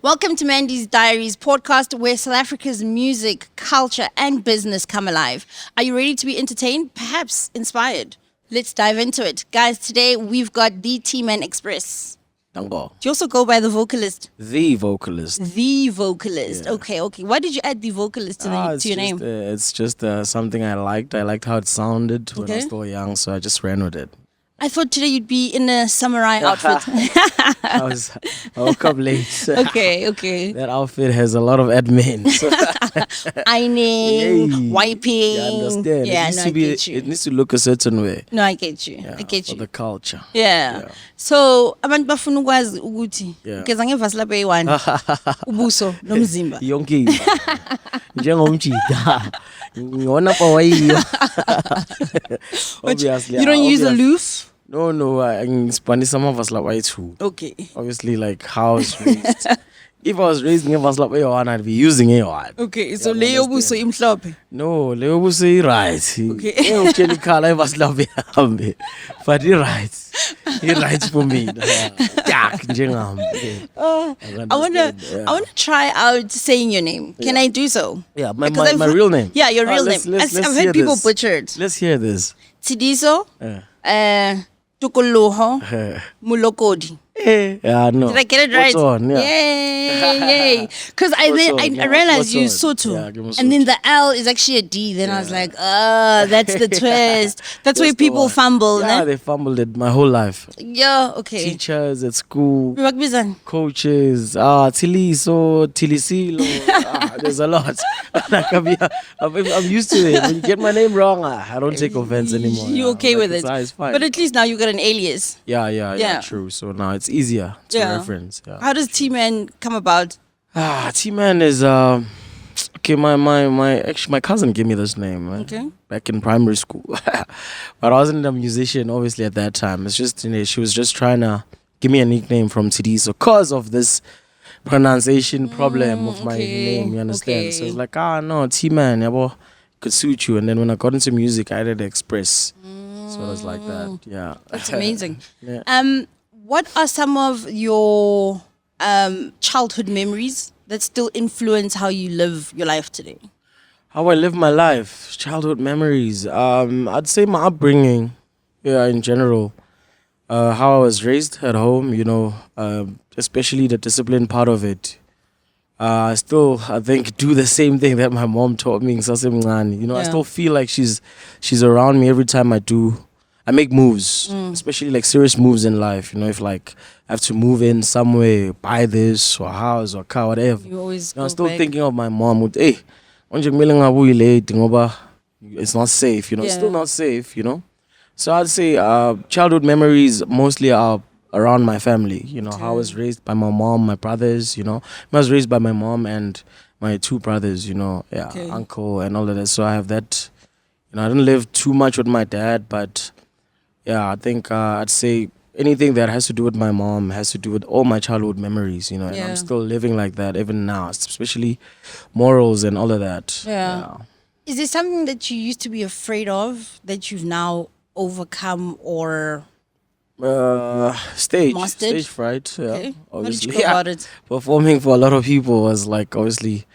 Welcome to Mandy's Diaries podcast, where South Africa's music, culture, and business come alive. Are you ready to be entertained? Perhaps inspired? Let's dive into it. Guys, today we've got the TManXpress. Dango. Do you also go by the Vocalist? The Vocalist. The Vocalist. Yeah. Okay. Why did you add the Vocalist to your name? It's just something I liked. I liked how it sounded when I was still young, so I just ran with it. I thought today you'd be in a samurai outfit. I woke up late. Okay. That outfit has a lot of admin. So Ironing, wiping. I understand. Yeah, it needs it needs to look a certain way. No, I get you. Yeah, I get for you. the culture. Yeah. So abantu bafuna ukwazi ukuthi ngeza ngevasi lapha eyi1 ubuso nomzimba. Yonke njengomjida. Ngona pa wayiyo. Obviously. You don't use a loofah? No, in Spanish some of us like white too. Okay. Obviously, like how I was raised. If I was raised in was like A1, I'd be using A1. Okay, so Leo Buso imhlophe. No, Leo Buso right. Okay. Actually, Carla was loving him, but he writes for me. I wanna try out saying your name. Can I do so? Yeah, my real name. Yeah, your real name. I've heard people butcher it. Let's hear this. Tsidiso, Tukoloho, Mulokodi. Yeah, no. Did I get it right? On, yeah. Yay! Because I realized you Soto, and then the L is actually a D. Then I was like, that's the twist. That's where people fumble. Yeah, they fumbled it my whole life. Yeah, okay. Teachers at school, Coaches, Tiliso, Tilisilo. There's a lot. Like I'm used to it. When you get my name wrong, I don't take offense anymore. You're okay with it. It's fine. But at least now you got an alias. Yeah, true. So now it's easier to reference. Yeah. How does TMAN come about? TMAN is okay. My cousin gave me this name. Okay. Back in primary school, but I wasn't a musician obviously at that time. It's just she was just trying to give me a nickname from TD, so cause of this pronunciation problem of my name, you understand? So it's like no, TMAN, could suit you. And then when I got into music, I did Express. So it was like that. Yeah, that's amazing. Yeah. What are some of your childhood memories that still influence how you live your life today? How I live my life, childhood memories. I'd say my upbringing, in general. How I was raised at home, especially the discipline part of it. I think, do the same thing that my mom taught me. I still feel like she's around me every time I make moves, especially like serious moves in life. If like I have to move in somewhere, buy this or house or car, whatever. You always I'm still thinking of my mom with, hey, it's not safe, still not safe, So I'd say childhood memories mostly are around my family, how I was raised by my mom, my brothers, I was raised by my mom and my two brothers, uncle and all of that. So I have that, I didn't live too much with my dad, but yeah, I think I'd say anything that has to do with my mom has to do with all my childhood memories, and I'm still living like that even now, especially morals and all of that. Yeah. Is there something that you used to be afraid of that you've now overcome or stage fright? Yeah. Okay. Obviously. How did you go about it? Performing for a lot of people was like obviously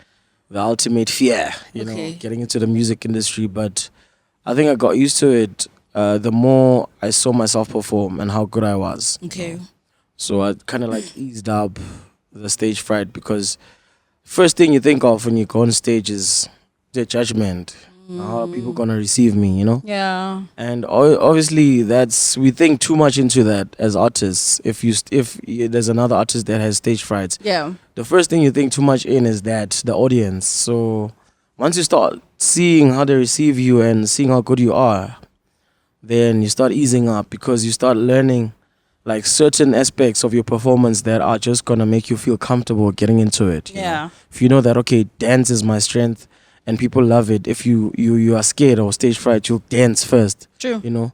the ultimate fear, getting into the music industry, but I think I got used to it. The more I saw myself perform and how good I was. Okay. So I kind of like eased up the stage fright, because first thing you think of when you go on stage is the judgment. How are people gonna receive me, Yeah. And obviously we think too much into that as artists. If there's another artist that has stage fright, the first thing you think too much in is that the audience. So once you start seeing how they receive you and seeing how good you are, then you start easing up, because you start learning like certain aspects of your performance that are just gonna make you feel comfortable getting into it. If you know that, okay, dance is my strength and people love it. If you are scared or stage fright, you'll dance first. True.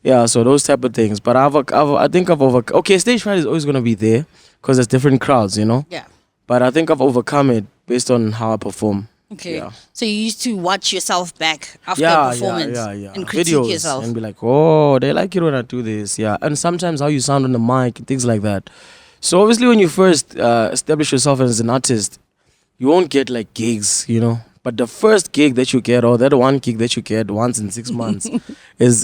Yeah, so those type of things. But okay, stage fright is always gonna be there because there's different crowds, Yeah. But I think I've overcome it based on how I perform. Okay. Yeah. So you used to watch yourself back after a performance and critique videos yourself. and be like, oh, they like it when I do this. Yeah. And sometimes how you sound on the mic and things like that. So obviously, when you first establish yourself as an artist, you won't get like gigs, you know. But the first gig that you get, or that one gig that you get once in 6 months, is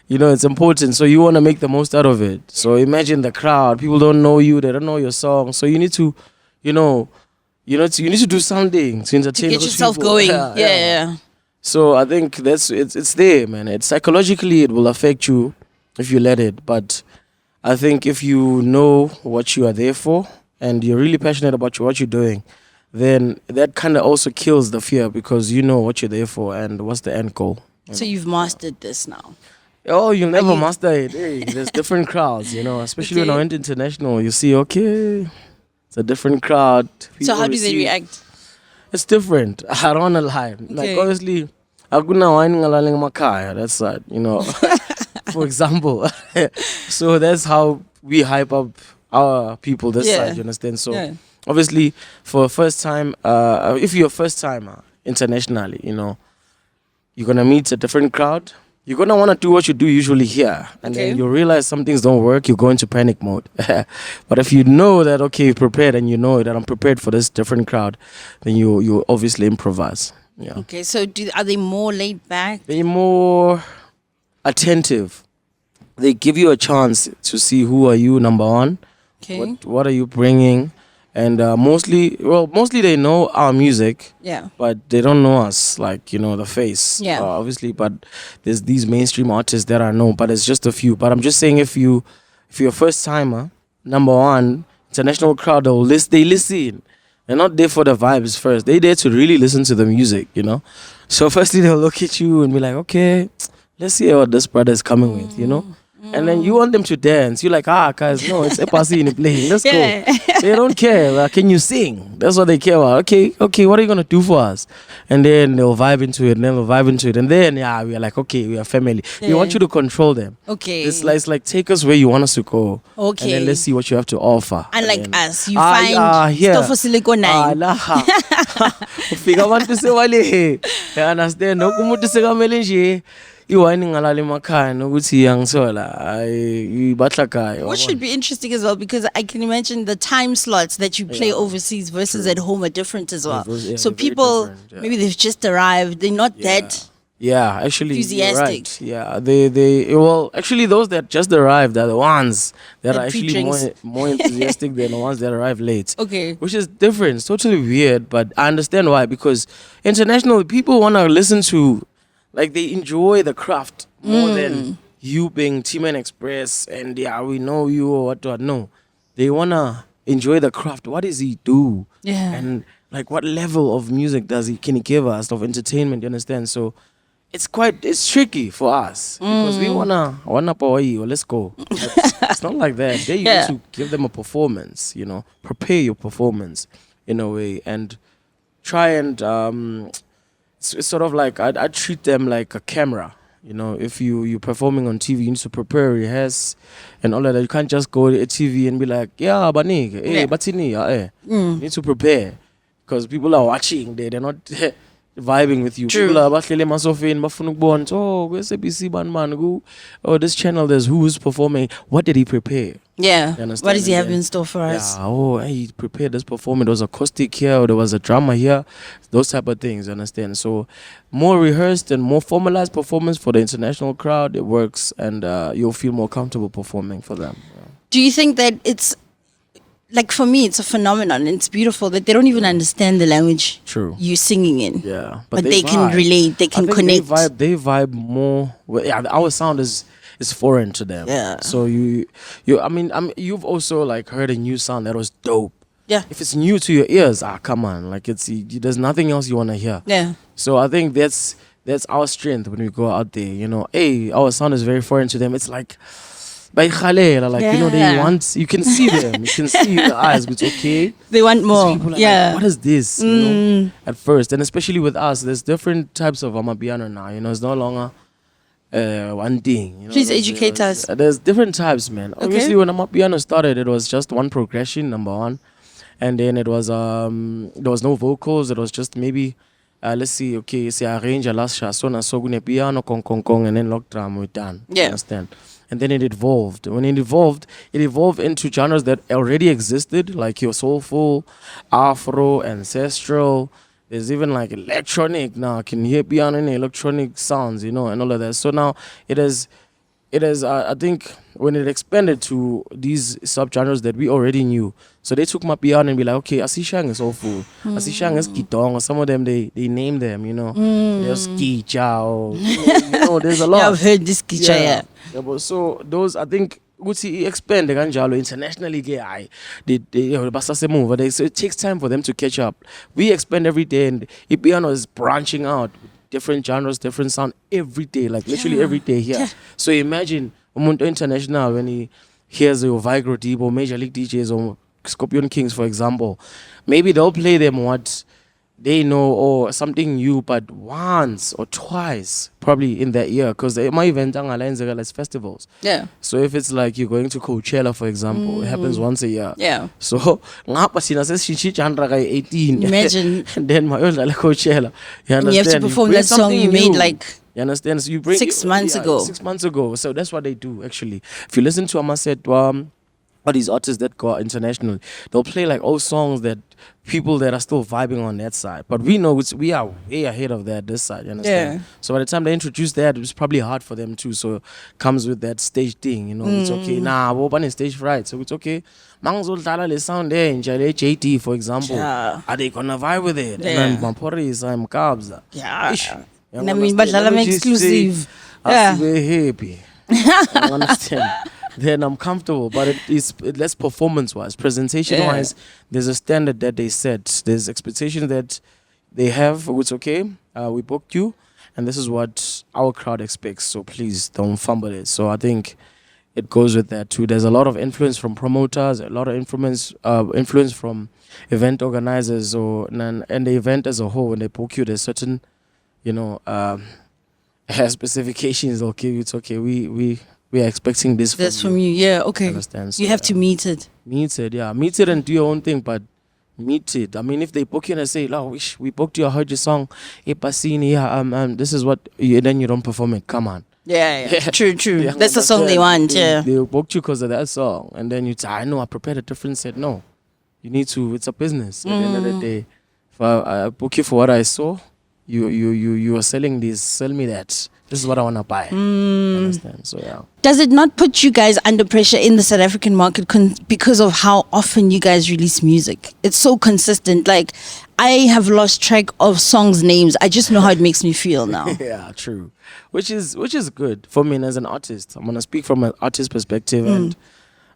you know, it's important. So you want to make the most out of it. So imagine the crowd. People don't know you. They don't know your song. So you need to, you need to do something to entertain. To get yourself people going. Yeah. So I think it's there, man. It's psychologically it will affect you if you let it. But I think if you know what you are there for and you're really passionate about what you're doing, then that kind of also kills the fear because you know what you're there for and what's the end goal. So you've mastered this now. Oh, you'll never master it. Hey, there's different crowds, you know, especially when I went international. You see, okay, it's a different crowd. So how do they react? It's different. I don't want to lie. Like, honestly, that's sad, you know, for example. So that's how we hype up our people this side, you understand? So obviously, for a first time, if you're a first timer internationally, you know, you're going to meet a different crowd. You're going to want to do what you do usually here. And then you realize some things don't work, you go into panic mode. But if you know that, okay, you're prepared and you know that I'm prepared for this different crowd, then you obviously improvise. Yeah. Okay, so are they more laid back? They're more attentive. They give you a chance to see who are you, number one. Okay. What are you bringing? And mostly they know our music. Yeah. But they don't know us, like, you know, the face. Yeah. Obviously, but there's these mainstream artists that I know, but it's just a few. But I'm just saying, if you're a first timer, number one, international crowd, they listen. They're not there for the vibes first. They're there to really listen to the music, you know. So firstly, they'll look at you and be like, okay, let's see what this brother is coming with, you know. And then you want them to dance. You're like, guys, no, it's Epasini playing. Let's go. They don't care. Like, can you sing? That's what they care about. Okay, what are you going to do for us? And then they'll vibe into it, And then, we are like, okay, we are family. We want you to control them. Okay. It's like, take us where you want us to go. Okay. And then let's see what you have to offer. Unlike us, you find stuff for Silicon 9. Ufika abantu sewale. Understand? No kumuntu sekamele nje. What should be interesting as well, because I can imagine the time slots that you play overseas versus at home are different as well. So people, maybe they've just arrived, they're not that actually enthusiastic. Right. Yeah, actually those that just arrived are the ones that are actually more enthusiastic than the ones that arrive late. Okay. Which is different. It's totally weird, but I understand why, because internationally people want to listen to, like, they enjoy the craft more than you being TManXpress and we know you or what. No, they want to enjoy the craft. What does he do? Yeah. And like, what level of music can he give us, of entertainment, you understand? So it's tricky for us because we wanna power or let's go. It's not like that. They need to give them a performance, you know, prepare your performance in a way and try and it's sort of like I treat them like a camera. You know, if you're performing on TV, you need to prepare, rehearse, and all of that. You can't just go to a TV and be like, batini, You need to prepare because people are watching. They're not vibing with you. True. People are bahlele emasofeni bafuna ukubona, ku-SABC this channel there's who's performing. What did he prepare? Yeah. What does he have in store for us? He prepared this performance. There was acoustic here, or there was a drama here, those type of things, you understand? So more rehearsed and more formalized performance for the international crowd, it works, and you'll feel more comfortable performing for them. Yeah. Do you think that it's, like, for me, it's a phenomenon. It's beautiful that they don't even understand the language you're singing in. Yeah. But they can relate, they can connect. They vibe more. Our sound is foreign to them. Yeah. So you've also like heard a new sound that was dope. Yeah. If it's new to your ears, come on. Like, there's nothing else you want to hear. Yeah. So I think that's our strength when we go out there. You know, our sound is very foreign to them. It's like, you know, they want, you can see them, you can see the eyes, but it's okay. They want more. Like, what is this? You know, at first, and especially with us, there's different types of Amapiano now. You know, it's no longer one thing. You know, please educate us. There's different types, man. Okay. Obviously, when Amapiano started, it was just one progression, number one, and then it was there was no vocals. It was just maybe let's see, okay, say arrange a last shot, so na so gune piano, kong, and then lock drum, we're done. Yeah. Understand? and then it evolved. When it evolved into genres that already existed, like your soulful, Afro, ancestral. There's even like electronic now. I can hear piano and electronic sounds, and all of that. So now it is. I think when it expanded to these subgenres that we already knew, so they took my piano and be like, okay, Asishang is soulful, Asishang is Gitong. Some of them they name them, There's Kichao, there's a lot. Yeah, I've heard this Kicha, yeah. But so those, I think, ukuthi expand kanjalo internationally so it takes time for them to catch up. We expand every day, and piano is branching out, different genres, different sound every day, like literally every day here. So imagine umuntu international when he hears your Vigro Deep or Major League DJs or Scorpion Kings, for example, maybe they'll play them what they know or something new, but once or twice probably in that year, because my event as festivals. Yeah. So if it's like you're going to Coachella, for example, it happens once a year. Yeah. So ngapa sina sesichi 18. Imagine. And then my own like Coachella. You understand? You have to perform that song you made like. You understand? So you bring 6 months ago. 6 months ago. So that's what they do actually. If you listen to Amaset, all these artists that go international, they'll play like old songs that people that are still vibing on that side. But we know we are way ahead of that this side, you understand? Yeah. So by the time they introduce that, it's probably hard for them too. So it comes with that stage thing, it's okay. Nah, we're open stage fright. So it's okay. Mangzol Dala le sound there in JT, for example. Yeah. Are they gonna vibe with it? Yeah. And then Mampori I'm Cubs. Yeah. I mean, but I'm exclusive. Yeah. We're happy. I understand. Then I'm comfortable, but it's less performance-wise. Presentation-wise, there's a standard that they set. There's expectations that they have. It's okay. We booked you, and this is what our crowd expects. So please don't fumble it. So I think it goes with that too. There's a lot of influence from promoters, a lot of influence from event organizers, and the event as a whole. When they book you, there's certain, specifications. Okay, it's okay. We are expecting this from you. Yeah, okay. Understand? So, you have to meet it. Meet it and do your own thing, but meet it. I mean, if they book you and say, "Oh, we booked you, I heard your song, this is what," then you don't perform it. Come on. Yeah. True. That's the song they want. They booked you because of that song, and then you say, "I know, I prepared a different set." No, you need to. It's a business. At the end of the day, if I book you for what I saw, you are selling this. Sell me that. This is what I want to buy. Understand? So, yeah. Does it not put you guys under pressure in the South African market because of how often you guys release music? It's so consistent. Like, I have lost track of songs' names. I just know how it makes me feel now. Yeah, true. Which is good for me as an artist. I'm gonna speak from an artist perspective and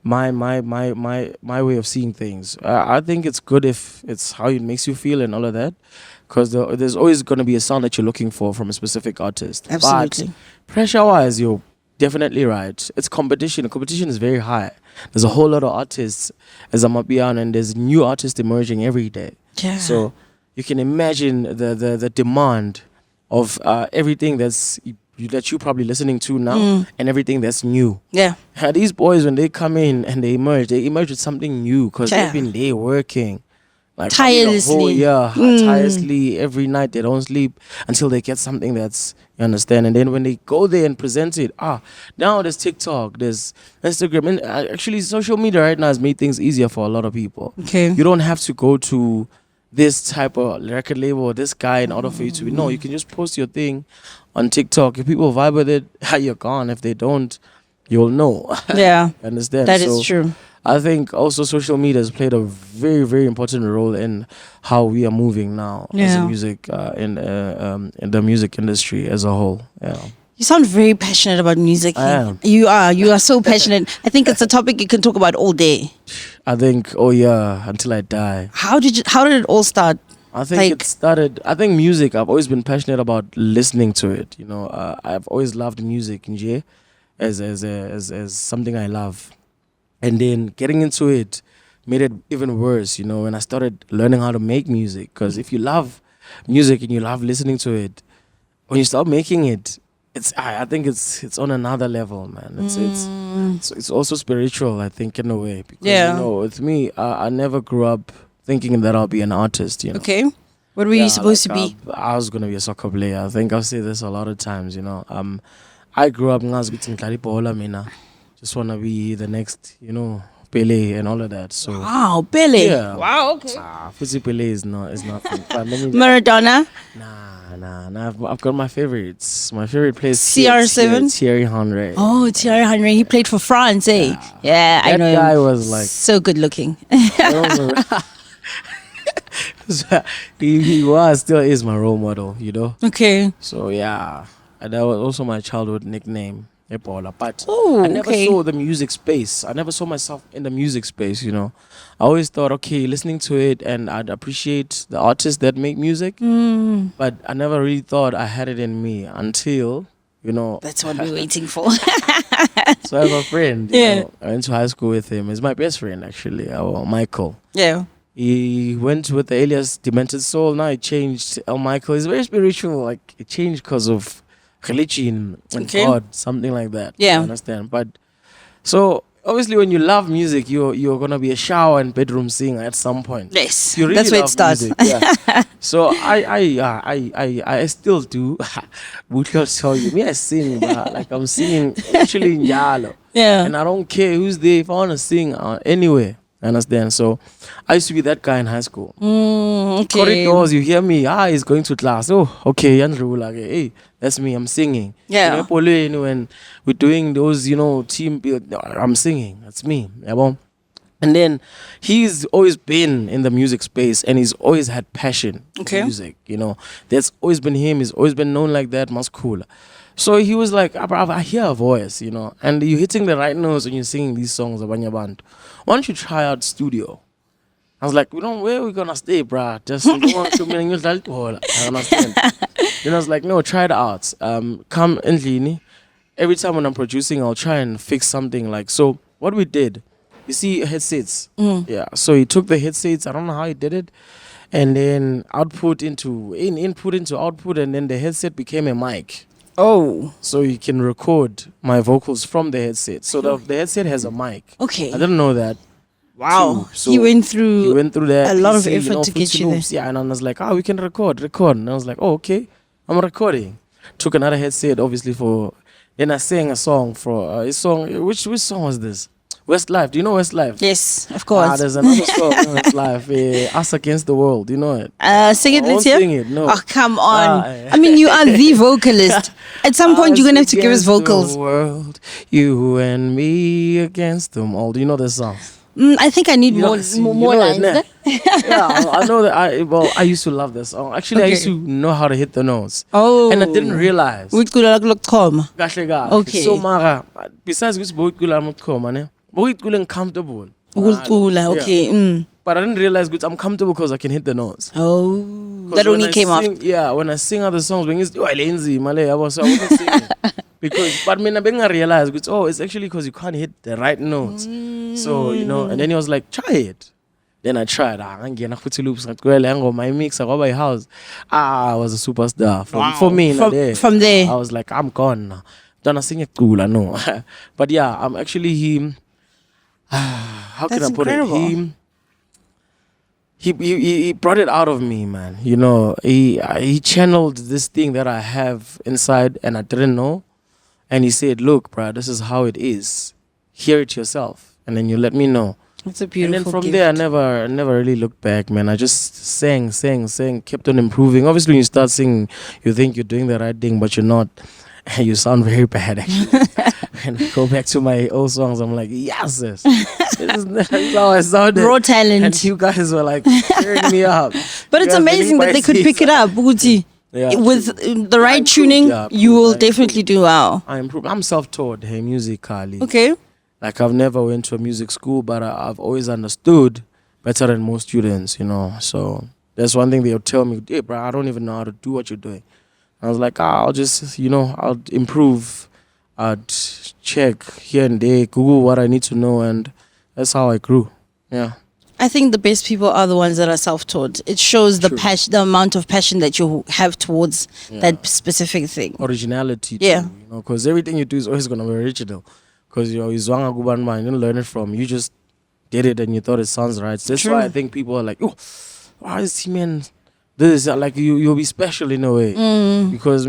my way of seeing things. I think it's good if it's how it makes you feel and all of that. Because there's always going to be a sound that you're looking for from a specific artist. Absolutely. But pressure-wise, you're definitely right. It's competition. The competition is very high. There's a whole lot of artists as Amapiano, and there's new artists emerging every day. Yeah. So you can imagine the demand of everything that you're probably listening to now and everything that's new. Yeah. These boys, when they come in and they emerge with something new because they've been there working. Like tirelessly. Tirelessly every night. They don't sleep until they get something that's, you understand. And then when they go there and present it, now there's TikTok, there's Instagram, and actually social media right now has made things easier for a lot of people. Okay, you don't have to go to this type of record label or this guy in order for you to you can just post your thing on TikTok. If people vibe with it, you're gone. If they don't, you'll know. Yeah. Understand? That is true. I think also social media has played a very, very important role in how we are moving now as a music in the music industry as a whole. Yeah. You sound very passionate about music. I am. You are so passionate. I think it's a topic you can talk about all day. I think, until I die. How did it all start? I think it started. I think music. I've always been passionate about listening to it. I've always loved music, as something I love. And then getting into it made it even worse, when I started learning how to make music. Because if you love music and you love listening to it, when you start making it, I think it's on another level, man. It's also spiritual, I think, in a way. Because, with me, I never grew up thinking that I'll be an artist, Okay. What were you supposed to be? I was going to be a soccer player. I think I've said this a lot of times, I grew up just want to be the next, Pele and all of that. So wow, Pele. Yeah. Wow, okay. Fuzi Pele is nothing. But Maradona. Nah. I've got my favorites. My favorite player is CR7. Thierry Henry. Oh, Thierry Henry. He played for France, eh? Yeah, I know. That guy was like so good looking. he was, still is my role model, Okay. So yeah, and that was also my childhood nickname, Ebola. But Ooh, I never saw the music space. I never saw myself in the music space. I always thought, okay, listening to it, and I'd appreciate the artists that make music. But I never really thought I had it in me until, That's what we're waiting for. So I have a friend. Yeah. I went to high school with him. He's my best friend, actually. Michael. Yeah. He went with the alias Demented Soul. Now he changed El Michael. He's very spiritual. Like, it changed because of religion and God, something like that. Yeah. You understand? But so obviously, when you love music, you're gonna be a shower and bedroom singer at some point. Yes, You really that's where it love starts. music, yeah. So I still do. Would tell you, me I sing, but like I'm singing actually in Yalo. Yeah. And I don't care who's there. If I wanna sing anywhere. Understand? So I used to be that guy in high school. Okay. Corridors, you hear me, he's going to class. Oh, okay, hey, that's me, I'm singing. Yeah. When we're doing those, team build, I'm singing. That's me. And then he's always been in the music space and he's always had passion for music, That's always been him. He's always been known like that, mas cool. So he was like, I hear a voice, and you're hitting the right notes when you're singing these songs of Band. Why don't you try out studio? I was like, where are we gonna stay, bruh? Just don't want to I understand. Then I was like, no, try it out. Come in every time when I'm producing, I'll try and fix something. Like, so what we did, you see headsets. Yeah. So he took the headsets, I don't know how he did it, and then input into output, and then the headset became a mic. Oh. So you can record my vocals from the headset. So the headset has a mic. Okay. I didn't know that. Wow. So he went through that. a lot of effort to get you there. Yeah, and I was like, we can record. And I was like, okay, I'm recording. Took another headset, obviously, then I sang a song for a song. Which song was this? Westlife. Do you know Westlife? Yes, of course. There's another song, Westlife. Us Against the World. You know it? Sing it, let's hear. Sing it, no. Oh, come on. I mean, you are the vocalist. At some point, you're going to have to give us vocals. The world, you and me against them all. Do you know this song? I think I need more lines. Yeah, I know that. I used to love this song. Actually, I used to know how to hit the notes. Oh. And I didn't realize. Okay. So, Mara, besides which I'm comfortable. Okay. But I didn't realize I'm comfortable because I can hit the notes. Oh, that only came off. Yeah, when I sing other songs, when it's lazy, I wasn't singing. But I realized, it's actually because you can't hit the right notes. So, and then he was like, try it. Then I tried. My mix, my house. I was a superstar. For me, from there. I was like, I'm gone now. Don't sing it cool, I know. But yeah, I'm actually him. How can I put it? He brought it out of me, man. He channeled this thing that I have inside and I didn't know. And he said, look, bro, this is how it is. Hear it yourself. And then you let me know. It's a beautiful And then from gift. there, I never really looked back, man. I just sang, kept on improving. Obviously, when you start singing, you think you're doing the right thing, but you're not. And you sound very bad, actually. And I go back to my old songs, I'm like, yes, this is how I sounded. Raw talent. And you guys were like, cheering me up. But it's amazing that they could pick it up, Buti. Yeah, with the right tuning, you will definitely do well. I'm self-taught, musically. Okay. Like, I've never went to a music school, but I've always understood better than most students, So that's one thing they'll tell me, hey, bro, I don't even know how to do what you're doing. I was like, I'll just, I'll improve. I'd check here and there, Google what I need to know, and that's how I grew. Yeah. I think the best people are the ones that are self-taught. It shows the passion, the amount of passion that you have towards that specific thing. Originality, too, Yeah. because everything you do is always going to be original. Because you didn't learn it from. You just did it and you thought it sounds right. So that's why I think people are like, oh, why is TMAN this? Like, you'll be special in a way. Because,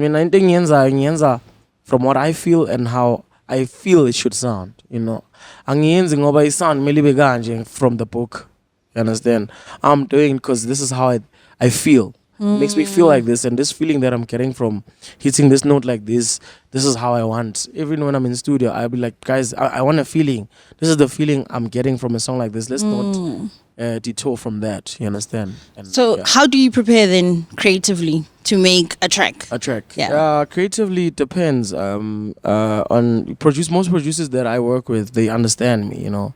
from what I feel and how I feel it should sound, you know. Angiyenzi ngoba isound mele ibe kanje from the book. You understand? I'm doing because this is how I feel. It makes me feel like this, and this feeling that I'm getting from hitting this note like this is how I want. Even when I'm in studio, I'll be like, guys, I want a feeling. This is the feeling I'm getting from a song like this. Let's not detour from that. You understand? And, so how do you prepare then creatively to make a track? Yeah. Creatively it depends. On most producers that I work with, they understand me, you know.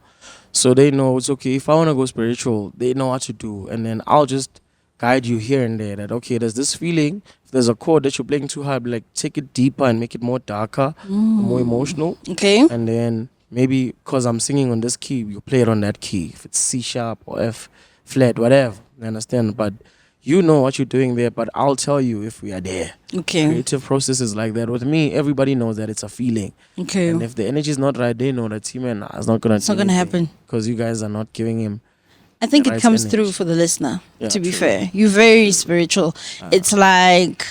So they know it's okay. If I want to go spiritual, they know what to do. And then I'll just guide you here and there that, okay, there's this feeling. If there's a chord that you're playing too hard, like take it deeper and make it more darker, more emotional. Okay. And then maybe because I'm singing on this key, you play it on that key. If it's C sharp or F flat, whatever. You understand? But you know what you're doing there, but I'll tell you if we are there. Okay. Creative process is like that. With me, everybody knows that it's a feeling. Okay. And if the energy is not right, they know that TMAN is not going to It's not going to happen. Because you guys are not giving him. I think it comes through for the listener, to be true. fair. You're very spiritual. It's like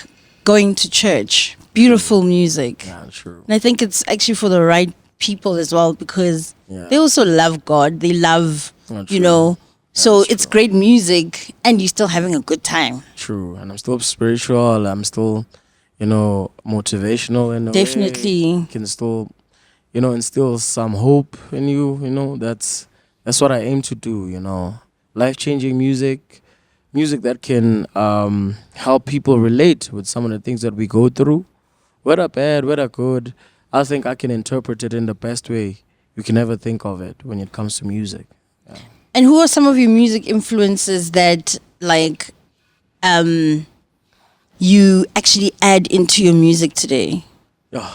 going to church. Beautiful music. Yeah, true. And I think it's actually for the right people as well, because they also love God. They love, you know. So it's great music and you're still having a good time. True. And I'm still spiritual. I'm still, you know, motivational in a Definitely. way. Can still, you know, instill some hope in you. You know, that's what I aim to do, you know. Life-changing music that can help people relate with some of the things that we go through. Whether bad, whether good, I think I can interpret it in the best way you can ever think of it when it comes to music. Yeah. And who are some of your music influences that, like, you actually add into your music today? Yeah,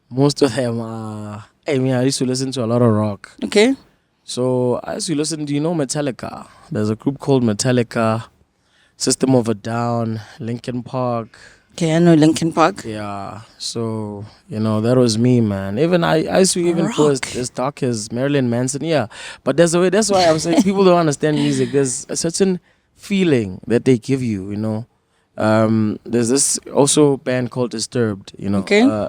most of them are... I used to listen to a lot of rock. Okay. So I used to listen to, you know, Metallica. There's a group called Metallica, System of a Down, Linkin Park. Okay, I know Linkin Park. Yeah, so, you know, that was me, man. Even I used to even go as dark as Marilyn Manson. Yeah, but there's a way. That's why I'm saying people don't understand music. There's a certain feeling that they give you, you know. There's this also band called Disturbed, you know. Okay.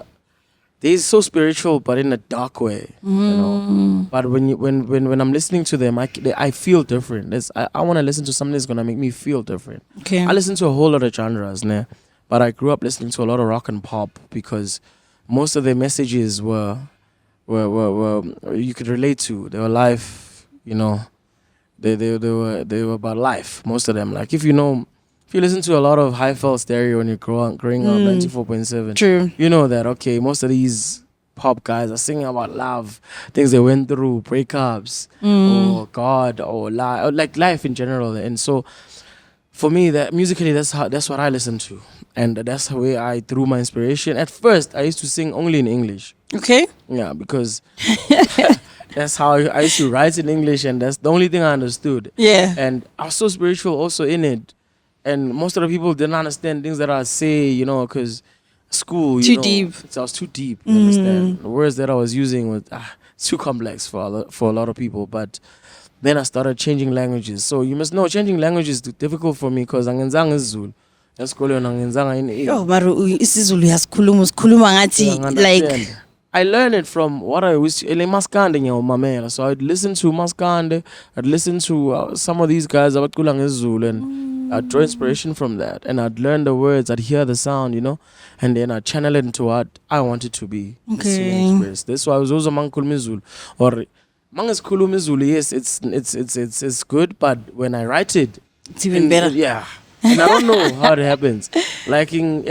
They're so spiritual, but in a dark way, you know. But when I'm listening to them, I feel different. I want to listen to something that's gonna make me feel different. Okay. I listen to a whole lot of genres, né? But I grew up listening to a lot of rock and pop because most of their messages were you could relate to. They were life, you know. They were about life. Most of them, like if you listen to a lot of High-Felt Stereo when you're growing up, 94.7. True. You know that, okay, most of these pop guys are singing about love, things they went through, breakups, or God, or like life in general. And so, for me, that musically, that's what I listen to. And that's the way I drew my inspiration. At first, I used to sing only in English. Okay. Yeah, because that's how I used to write in English, and that's the only thing I understood. Yeah. And I was so spiritual also in it. And most of the people didn't understand things that I say, you know, because school, you know, deep. I was too deep, you understand? The words that I was using was too complex for a lot of people. But then I started changing languages. So you must know, changing languages is difficult for me because angenzanga isiZulu. Like I learned it from what I was Maskande. So I'd listen to Maskande, I'd listen to some of these guys and I'd draw inspiration from that, and I'd learn the words, I'd hear the sound, you know, and then I'd channel it into what I wanted to be. Okay. That's why I was also Mankulmizul or Mangaskulumizul. Yes, it's good, but when I write it, it's even better. Yeah. And I don't know how it happens. Like in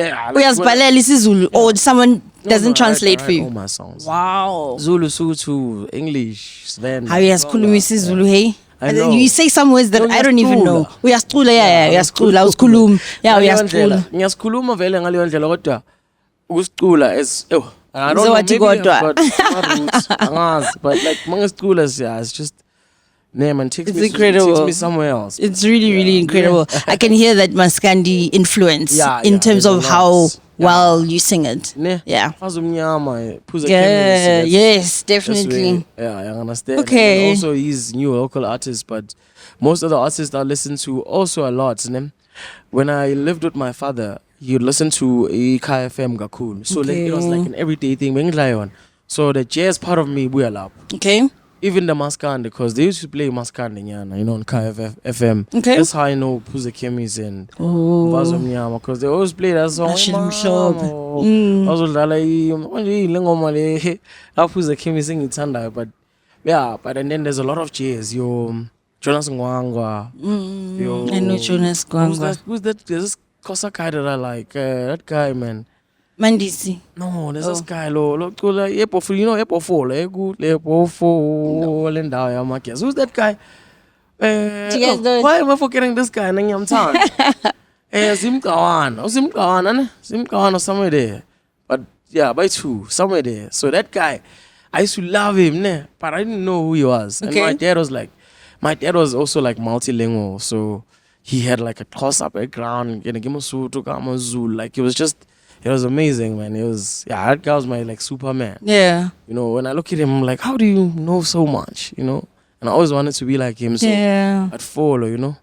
or someone doesn't translate for you. All my songs. Wow. Zulu, Sutu, English, Sven. How you Zulu, hey? I know. You say some words that I don't even know. We are Strula, yeah, Strula, we are Strula. Ngiyasikhuluma vele ngaleyo ndlela kodwa ukusicula is I don't know, maybe I've got my roots. But like mangasicula, yeah, it's just name and takes me somewhere else. It's really, really incredible. I can hear that Maskandi influence in terms of how well you sing it. Yeah. Yes, definitely. Yeah, I understand. Okay. And also, he's new local artist, but most of the artists I listen to also a lot. When I lived with my father, he would listen to KFM Gakul. So like, it was like an everyday thing. So the jazz part of me will up. Okay. Even the Maskandi, because they used to play Maskandi, you know, on KFM. Okay. That's how I know Puza Kemis and Vazo Mnyama, because they always play that song. Puza Kemis sing it Sunday, but yeah, but and then there's a lot of jazz. Yo, Jonas Ngwangwa. I know Jonas Ngwangwa. Who's that? There's this Kosa guy that I like. That guy, man. Mandy. No, there's this guy. Look, you know, Epofo, Lendao, Yamakias. Who's that guy? Why am I forgetting this guy? Nanyam Town. Simkawan or somewhere there. But yeah, by two, somewhere there. So that guy, I used to love him, but I didn't know who he was. Okay. And my dad was also like multilingual, so he had like a close-up background, like it was amazing, man. That guy was my like Superman. Yeah. You know, when I look at him, I'm like, how do you know so much? You know, and I always wanted to be like him. So I'd follow, you know,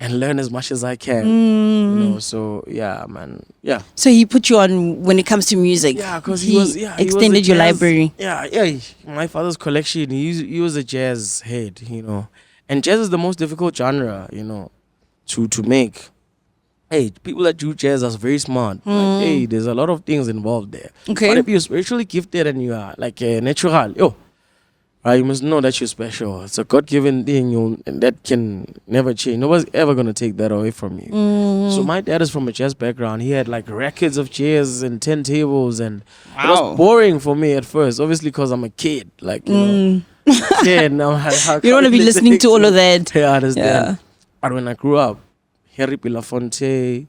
and learn as much as I can. You know, so yeah, man, yeah. So he put you on when it comes to music. Yeah, because he extended your library. Yeah. My father's collection. He was a jazz head, you know, and jazz is the most difficult genre, you know, to make. Hey, people that do jazz are very smart. Like, hey, there's a lot of things involved there. Okay. But if you're spiritually gifted and you are like a natural, you must know that you're special. It's a God-given thing, and that can never change. Nobody's ever going to take that away from you. So my dad is from a jazz background. He had like records of jazz and 10 tables, and it was boring for me at first, obviously because I'm a kid. Like, you know, kid, now, you don't want to be listening to all of that. Yeah, I understand. Yeah. But when I grew up, Harry Belafonte, I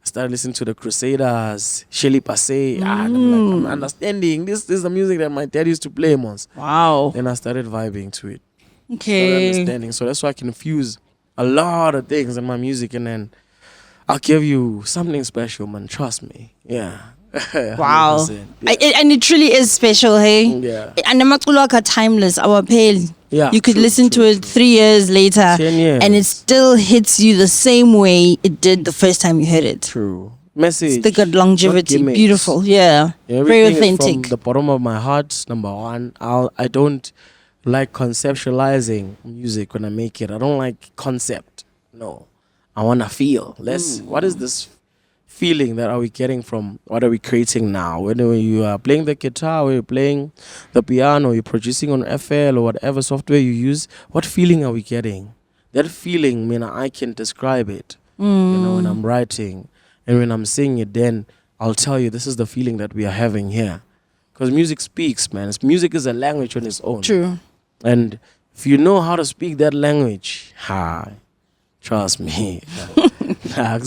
started listening to the Crusaders, Shelly Passe. I'm understanding. This is the music that my dad used to play, Mons. Wow. Then I started vibing to it. Okay. Started understanding. So that's why I can fuse a lot of things in my music, and then I'll give you something special, man. Trust me. Yeah. Wow. Yeah. And it truly is special, hey? Yeah. And the Makulaka are timeless, our pale. Yeah. You could listen to it 3 years later, 10 years. and it still hits you the same way it did the first time you heard it. True. Message. It's the longevity. Beautiful. Yeah. Very authentic. From the bottom of my heart, number one, I don't like conceptualizing music when I make it. I don't like concept. No. I want to feel. What is this feeling that are we getting from what are we creating now? Whether you are playing the guitar or you're playing the piano, you're producing on FL or whatever software you use, what feeling are we getting? That feeling, I can describe it. You know, when I'm writing and when I'm singing it, then I'll tell you this is the feeling that we are having here. Because music speaks, man. Music is a language on its own. True. And if you know how to speak that language, trust me. Yeah,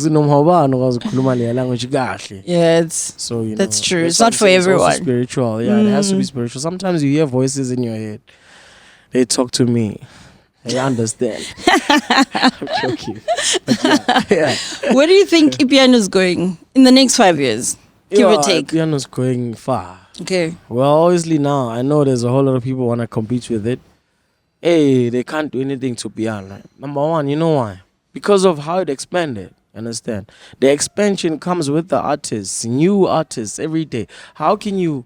So that's true. It's not for everyone. Spiritual, yeah, it has to be spiritual. Sometimes you hear voices in your head. They talk to me. I understand. I'm joking. But yeah. Where do you think Amapiano is going in the next 5 years? Give or take. Amapiano is going far. Okay. Well, obviously now I know there's a whole lot of people want to compete with it. Hey, they can't do anything to piano. Number one, you know why? Because of how it expanded. Understand? The expansion comes with the artists, new artists every day. How can you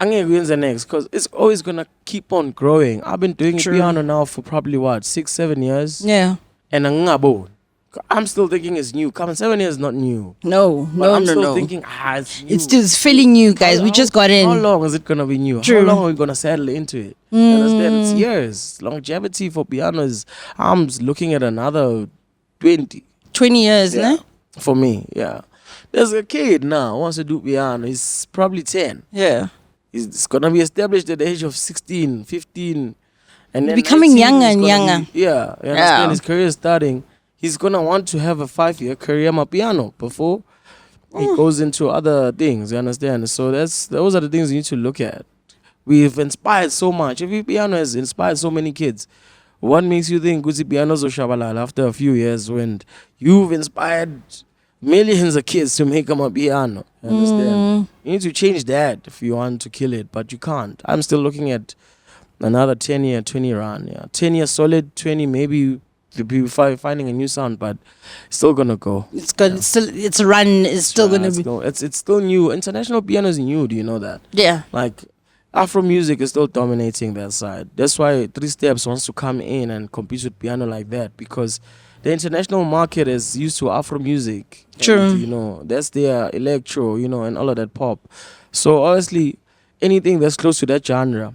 wins the next? Because it's always gonna keep on growing. I've been doing piano now for probably 6-7 years. Yeah. And I'm still thinking it's new. 7 years is not new. No. I'm still thinking it's new. It's still feeling new, guys. We just got in. How long is it gonna be new? True. How long are we gonna settle into it? Understand? It's years. Longevity for piano is. I'm looking at another 20 years, yeah. For me, yeah. There's a kid now who wants to do piano. He's probably 10. Yeah. He's gonna be established at the age of 16, 15, and then becoming younger and younger. You understand? His career is starting. He's gonna want to have a 5-year career in piano before he goes into other things. You understand? So those are the things you need to look at. We've inspired so much. Every piano has inspired so many kids. What makes you think Gucci pianos or shabalala after a few years when you've inspired millions of kids to make Amapiano? You understand? You need to change that if you want to kill it, but you can't. I'm still looking at another 10-year, 20 run. Yeah, 10 years solid, 20 maybe to be finding a new sound, but it's still gonna go. It's good. Yeah. It's still gonna be. It's still new. International piano is new. Do you know that? Yeah. Like, Afro music is still dominating that side. That's why Three Steps wants to come in and compete with piano like that, because the international market is used to Afro music. True. And, you know, that's their electro, you know, and all of that pop. So honestly, anything that's close to that genre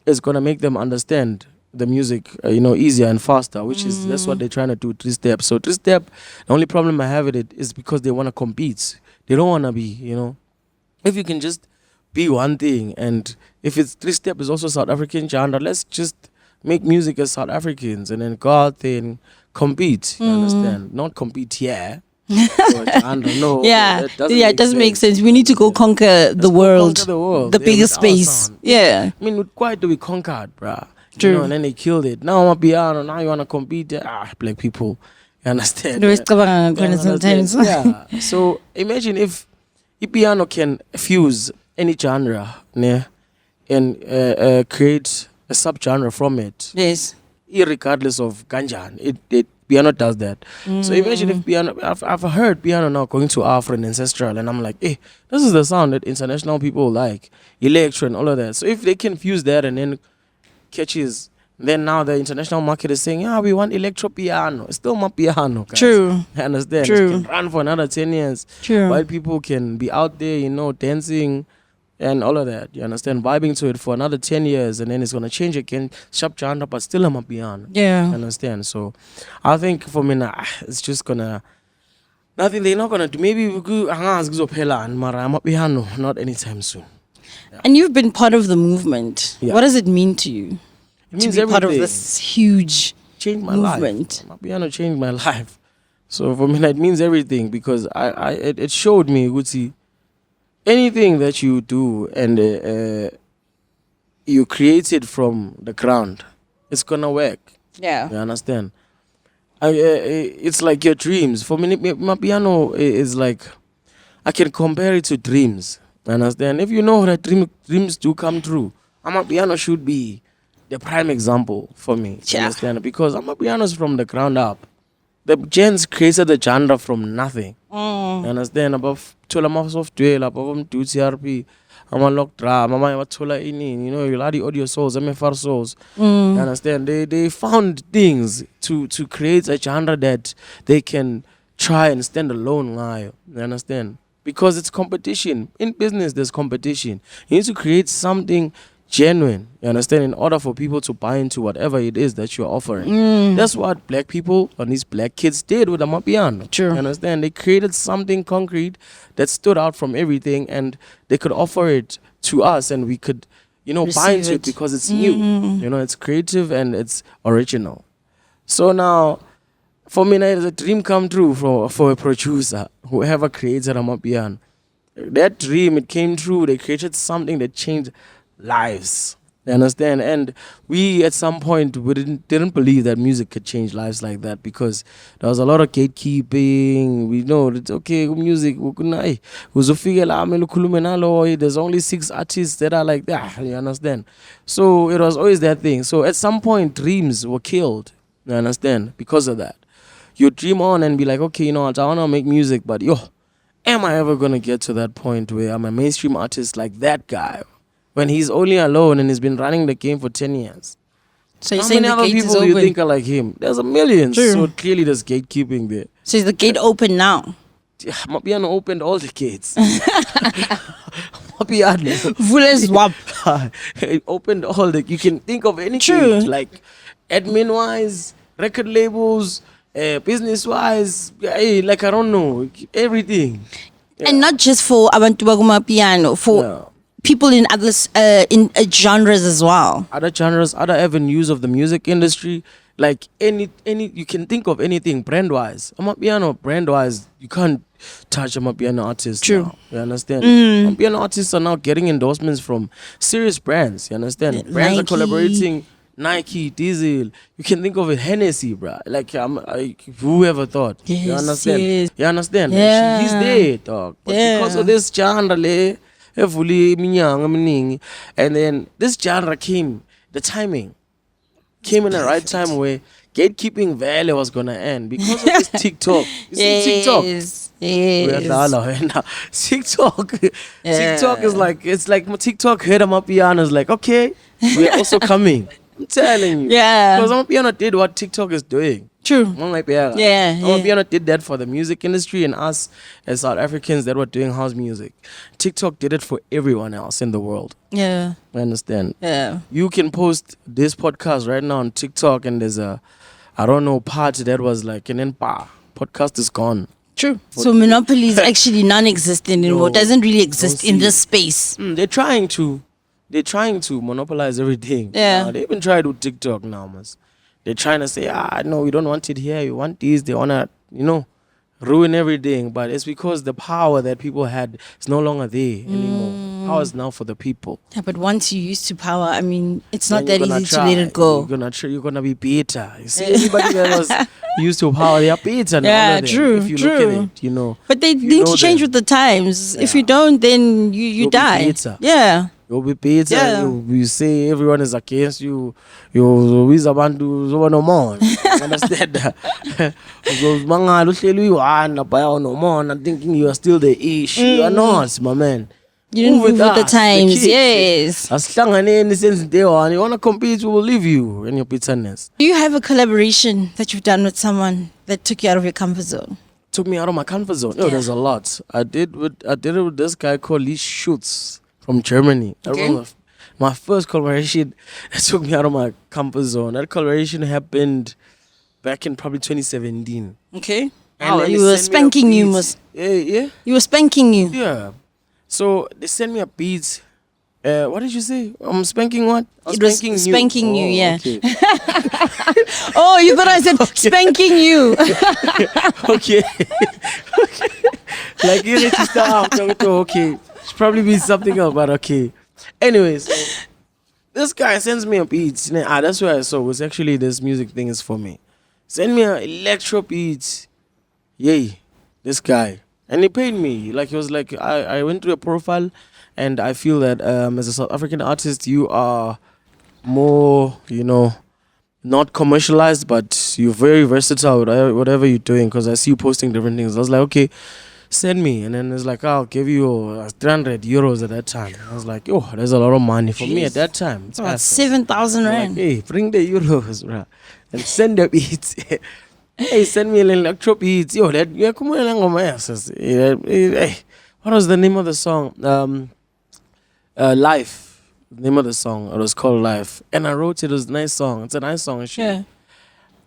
is gonna make them understand the music, you know, easier and faster. Which is that's what they're trying to do. Three Step. So Three Step, the only problem I have with it is because they wanna compete. They don't wanna be, you know. If you can just be one thing, and if it's Three Step is also South African genre, let's just make music as South Africans and then go out there and compete. You understand? Not compete here. No, yeah, it doesn't make sense. We need to go conquer the world, the biggest space. Yeah, I mean, quite do we conquered, bruh. True. You know, and then they killed it. Now Amapiano, now you wanna compete. Black people, you understand? Sometimes. Yeah. So imagine if piano can fuse any genre, and create a subgenre from it. Yes. Irregardless of ganjan, it piano does that. So imagine if piano, I've heard piano now going to Afro and ancestral, and I'm like, hey, this is the sound that international people like, electro and all of that. So if they can fuse that and then catches, then now the international market is saying, yeah, we want electro piano. It's still my piano, guys. True. I understand. True. It can run for another 10 years. True. While people can be out there, you know, dancing and all of that. You understand? Vibing to it for another 10 years, and then it's going to change again. Sharp genre, but still I'm a piano. Yeah. You understand? So I think for me now, it's just going to, nothing they're not going to do. Maybe we go, I'm a piano, not anytime soon. Yeah. And you've been part of the movement. Yeah. What does it mean to you? It means to be everything. Part of this huge changed my movement. Life. My piano changed my life. So for me, it means everything, because it showed me, Gucci, anything that you do and you create it from the ground, it's gonna work. Yeah. You understand? It's like your dreams. For me, my piano is like, I can compare it to dreams. You understand? If you know that dreams do come true, Amapiano should be the prime example for me. You understand? Because Amapiano is from the ground up. The gents created the genre from nothing. You understand? Above Tola software, above TRP, I'm a lock drum, I'm a Tola in, you know, you the audio souls, MFR souls. You understand? They found things to create a genre that they can try and stand alone. You understand? Because it's competition. In business, there's competition. You need to create something genuine, you understand, in order for people to buy into whatever it is that you're offering. That's what black people and these black kids did with Amapiano. True. You understand? They created something concrete that stood out from everything, and they could offer it to us, and we could, you know, buy into it because it's new. You know, it's creative and it's original. So now, for me, it's a dream come true for a producer, whoever created Amapiano. That dream, it came true. They created something that changed lives. You understand? And we at some point we didn't believe that music could change lives like that, because there was a lot of gatekeeping. We know it's okay, music, there's only 6 artists that are like that. You understand? So it was always that thing. So at some point dreams were killed. You understand? Because of that. You dream on and be like, okay, you know what, I want to make music, but am I ever going to get to that point where I'm a mainstream artist like that guy, when he's only alone and he's been running the game for 10 years? So you're How saying many the other gate people is do you open? think are like him? There's a million. True. So clearly there's gatekeeping there. So is the gate open now? Amapiano opened all the gates. Amapiano. It opened all the... You can think of anything. True. Like admin-wise, record labels, business-wise, like I don't know, everything. Yeah. And not just for Abantu Amapiano, for people in other genres as well. Other genres, other avenues of the music industry, like any you can think of anything brand-wise. Amapiano brand-wise, you can't touch Amapiano artists. True. Now, you understand? Amapiano artists are now getting endorsements from serious brands. You understand? Brands Nike. are collaborating. Nike, Diesel, you can think of it, Hennessy, bruh. Like, whoever thought. Yes, you understand? yes. You understand? Yeah. He's there, dog. But because of this genre, and then this genre came, the timing. came in the right time where gatekeeping value was gonna end because of this TikTok. You see TikTok? Yes. TikTok. TikTok is like, it's like TikTok heard Amapiano is like, okay, we're also coming. I'm telling you. Yeah. Because Amapiano did what TikTok is doing. True. Yeah. Amapiano did that for the music industry and us as South Africans that were doing house music. TikTok did it for everyone else in the world. Yeah. I understand. Yeah. You can post this podcast right now on TikTok and there's a, I don't know, part that was like, and then podcast is gone. True. So monopoly is actually non-existent anymore. No, doesn't really exist in this space. They're trying to monopolize everything. Yeah. They even tried with TikTok now, mas. They're trying to say, no, we don't want it here. We want these. They want to, ruin everything. But it's because the power that people had is no longer there anymore. Power is now for the people. Yeah, but once you're used to power, I mean, it's not Then that you're easy gonna to let it go. You're gonna be bitter. You see, anybody that was used to power, they are bitter now. Yeah, all of them, true, if you true. look at it, But they need to change with the times. If you don't, then you You'll die. be bitter. Yeah. You'll be bitter. Yeah. You say everyone is against you. You always about to no more. Understand that? No more. I'm thinking you are still the ish. You are not, my man. You didn't move with the us, times. kids. Yes. As long as in the sense they want, you want to compete, we will leave you and your bitterness. Do you have a collaboration that you've done with someone that took you out of your comfort zone? Took me out of my comfort zone. Oh, there's a lot. I did it with this guy called Lee Schutz from Germany. I remember my first collaboration that took me out of my comfort zone. That collaboration happened back in probably 2017. Okay. And You were spanking you, must. Yeah. You were spanking you. Yeah. So they sent me a beat. What did you say? I'm spanking what? It was spanking you, yeah. Okay. Oh, you thought I said spanking you. Okay. Like you need to start okay. Should probably be something else, but okay. Anyways, this guy sends me a beat. That's where I saw was actually this music thing is for me. Send me an electro beat. Yay, this guy. And he paid me. Like he was like, I went to your profile and I feel that as a South African artist, you are more, not commercialized, but you're very versatile with whatever you're doing because I see you posting different things. I was like, okay, send me. And then it's like, I'll give you 300 euros at that time. I was like, there's a lot of money for me at that time. It's about 7,000 rand. Like, hey, bring the euros, bro. And send the beats. Hey, send me an electro beats. Come on, hey, what was the name of the song? Life. The name of the song. It was called Life. And I wrote it. It was a nice song. It's a nice song. Yeah.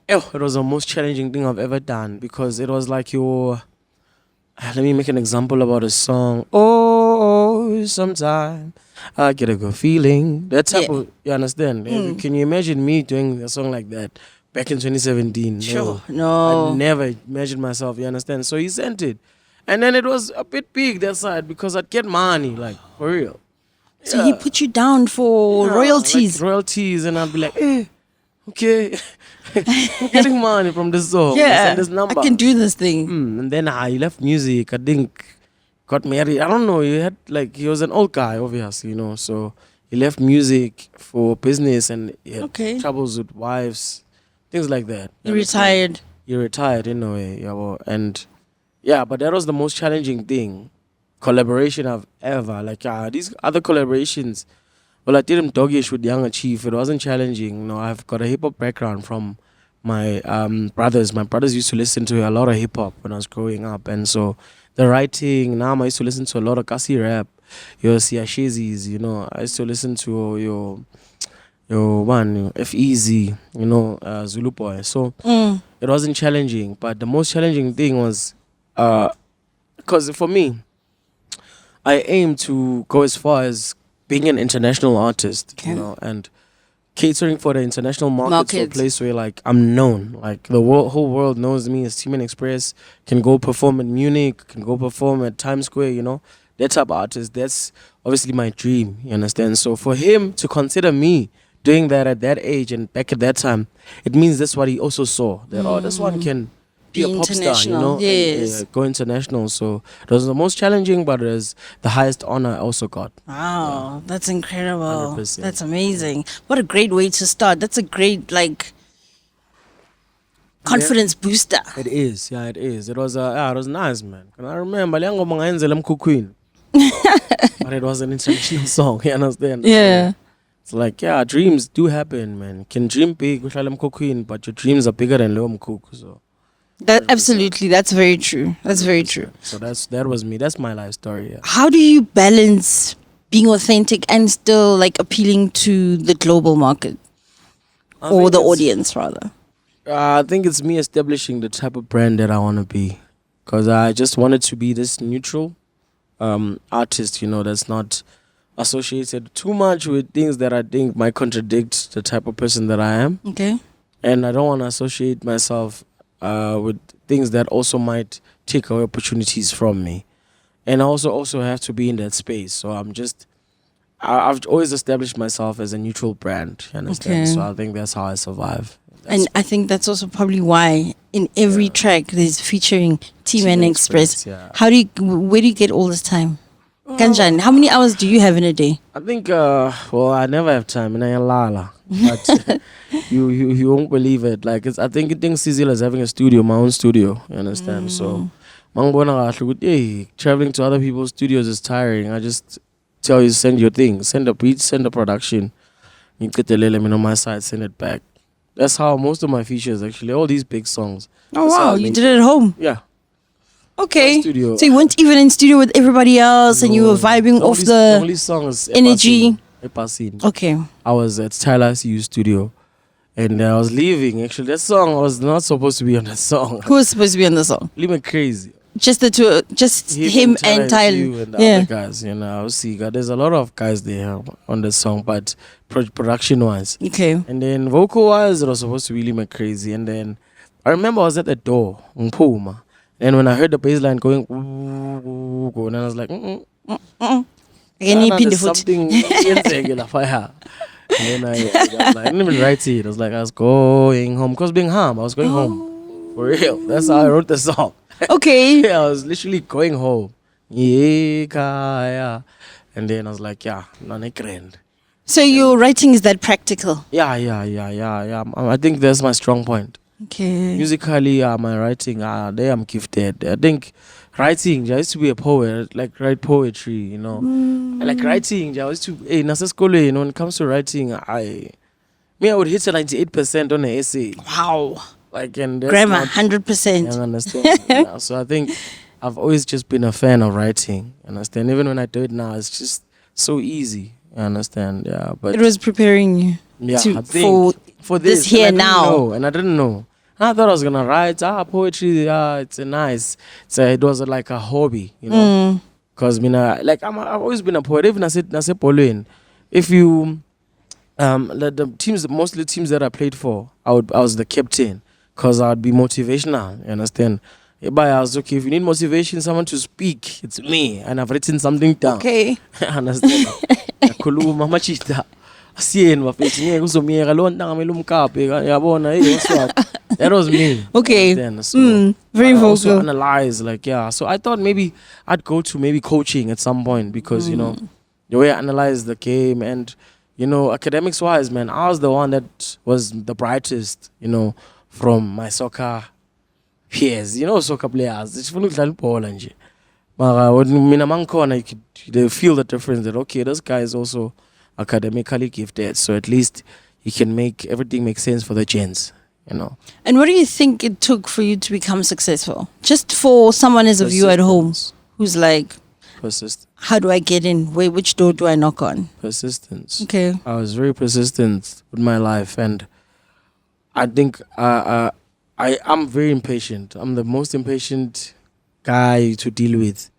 It was the most challenging thing I've ever done because it was like let me make an example about a song. Oh, sometime I get a good feeling. That type of, you understand? Can you imagine me doing a song like that back in 2017? Sure. No. I never imagined myself, you understand? So he sent it. And then it was a bit big that side because I'd get money, like, for real. So he put you down for royalties. Like royalties, and I'd be like, okay. I'm getting money from this song. Yeah, this number. I can do this thing. And then he left music. I think got married. I don't know. He was an old guy, obviously, So he left music for business and he had troubles with wives, things like that. He retired. He retired in a way, and but that was the most challenging thing, collaboration I've ever these other collaborations. Well, I did him doggish with Younger Chief. It wasn't challenging. I've got a hip-hop background from my brothers. My brothers used to listen to a lot of hip-hop when I was growing up. And so the writing, I used to listen to a lot of Kasi rap, your Siashezis, I used to listen to your one, F-Easy, Zulu Boy. So it wasn't challenging. But the most challenging thing was, because for me, I aim to go as far as being an international artist, and catering for the international market to a place where I'm known, the whole world knows me as TManXpress, can go perform in Munich, can go perform at Times Square, that type of artist. That's obviously my dream, you understand? So for him to consider me doing that at that age and back at that time, it means that's what he also saw, that this one can be a pop star, you know, yes. and, go international. So it was the most challenging, but it was the highest honor I also got. Wow, that's incredible. 100%. That's amazing. What a great way to start. That's a great confidence booster. It is, yeah, it is. It was it was nice, man. And I remember Queen. But it was an international song, you understand? Yeah. So it's like, yeah, dreams do happen, man. Can dream big, but your dreams are bigger than Lom Cook. So That absolutely, that's very true. That's very true. So that was me. That's my life story. Yeah. How do you balance being authentic and still appealing to the global market or the audience rather? I think it's me establishing the type of brand that I want to be, because I just wanted to be this neutral artist, you know, that's not associated too much with things that I think might contradict the type of person that I am. Okay. And I don't want to associate myself with things that also might take away opportunities from me. And I also have to be in that space. So I've always established myself as a neutral brand, you understand? Okay. So I think that's how I survive. And I think that's also probably why in every track there's featuring TManXpress. Yeah. Where do you get all this time? Kanjan, how many hours do you have in a day? I think, I never have time, and I lala. But you won't believe it. Like I think Cecil is having a studio, my own studio. You understand? So, traveling to other people's studios is tiring. I just tell you, send your thing, send the beats, send the production. You get the element on my side, send it back. That's how most of my features, actually, all these big songs. Oh wow, you did it at home? Yeah. Okay. Studio. So you weren't even in studio with everybody else, and you were vibing off the only song is energy. Okay. I was at Tyler CU studio, and I was leaving. Actually, that song was not supposed to be on that song. Who was supposed to be on the song? Leave crazy. Just the two, just him and Tyler. And the other guys, you know. See, there's a lot of guys there on the song, but production wise. Okay. And then vocal wise, it was supposed to be Leave Me Crazy. And then I remember I was at the door, Mpuma. And when I heard the bass line going, and I was like, there's something fire. And then I didn't even write it. I was like, I was going home. Because being home, I was going home. For real. That's how I wrote the song. Okay. Yeah, I was literally going home. Yeah. And then I was like, yeah, grand. So your writing is that practical? Yeah. I think that's my strong point. Okay. Musically, my writing, there I'm gifted. I think writing, I used to be a poet, like write poetry, you know. I like writing, I used to, Nasa school, you know, when it comes to writing, I would hit a 98% on an essay. Wow. Like, and grammar, 100%. I understand. Yeah, so I think I've always just been a fan of writing. Understand? Even when I do it now, it's just so easy. I understand. Yeah, but it was preparing you. Yeah, I think for this here now. And I didn't know. And I thought I was gonna write poetry. It's a nice. It was like a hobby, you know. Because I've always been a poet. Even I said Pauline, if you the teams, mostly teams that I played for, I was the captain. Because I'd be motivational, you understand? But I was okay, if you need motivation, someone to speak, it's me. And I've written something down. Okay. Understand? That was me. Okay. So very vocal. Also analyze, so I thought maybe I'd go to coaching at some point, because, you know, the way I analyze the game and, you know, academics wise, man, I was the one that was the brightest, you know, from my soccer peers, you know, soccer players. It's fun to ball and but when they feel the difference that, okay, this guy is also academically gifted, so at least he can make everything make sense for the gents, you know. And what do you think it took for you to become successful? Just for someone as of you at home who's like, persistent. How do I get in? Which door do I knock on? Persistence. Okay. I was very persistent with my life, and I think I'm very impatient. I'm the most impatient guy to deal with.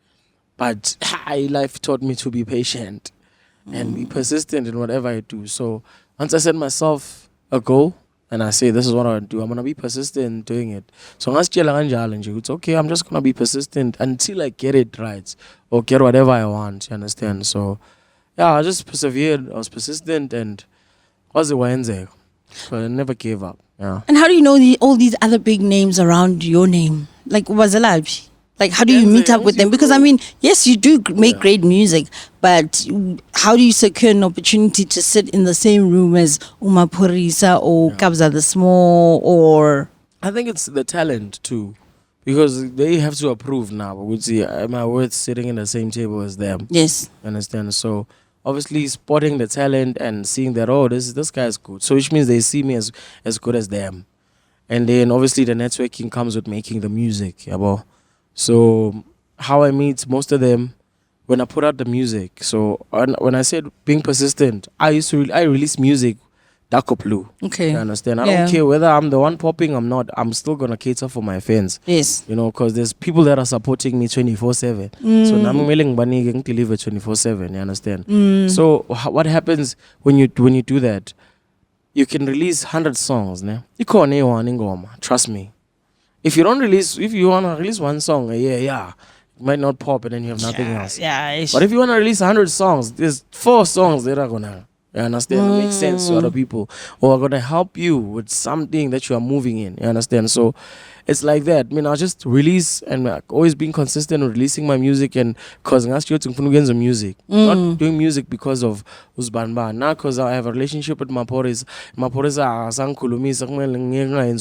But life taught me to be patient and be persistent in whatever I do. So once I set myself a goal and I say, this is what I want to do, I'm going to be persistent in doing it. So it's okay, I'm just going to be persistent until I get it right or get whatever I want, you understand? So, yeah, I just persevered. I was persistent, and what's the Wednesday? So I never gave up. Yeah. And how do you know all these other big names around your name? Like Wazalabi? Like, how do you meet up with them? Because, I mean, yes, you do make great music, but how do you secure an opportunity to sit in the same room as Umapurisa or Kabza the Small or... I think it's the talent, too. Because they have to approve now. Would see, am I worth sitting in the same table as them? Yes. Understand? So, obviously, spotting the talent and seeing that, oh, this guy is good. So, which means they see me as good as them. And then, obviously, the networking comes with making the music. Yeah, so how I meet most of them when I put out the music. So when I said being persistent, I release music Dakoplu. Okay. You understand? I don't care whether I'm the one popping, I'm not. I'm still gonna cater for my fans. Yes. You know, because there's people that are supporting me 24/7. So I'm willing to deliver 24/7. You understand? So what happens when you do that? You can release 100 songs. Trust me. If you want to release one song a year, it might not pop and then you have nothing else. Yeah. But if you want to release 100 songs, there's 4 songs that are going to, you understand, make sense to other people or are going to help you with something that you are moving in. You understand? So it's like that. I mean, I just release and always being consistent with releasing my music and because I'm music. Not doing music because of Uzbanba. Not because I have a relationship with Maporis. Maporis are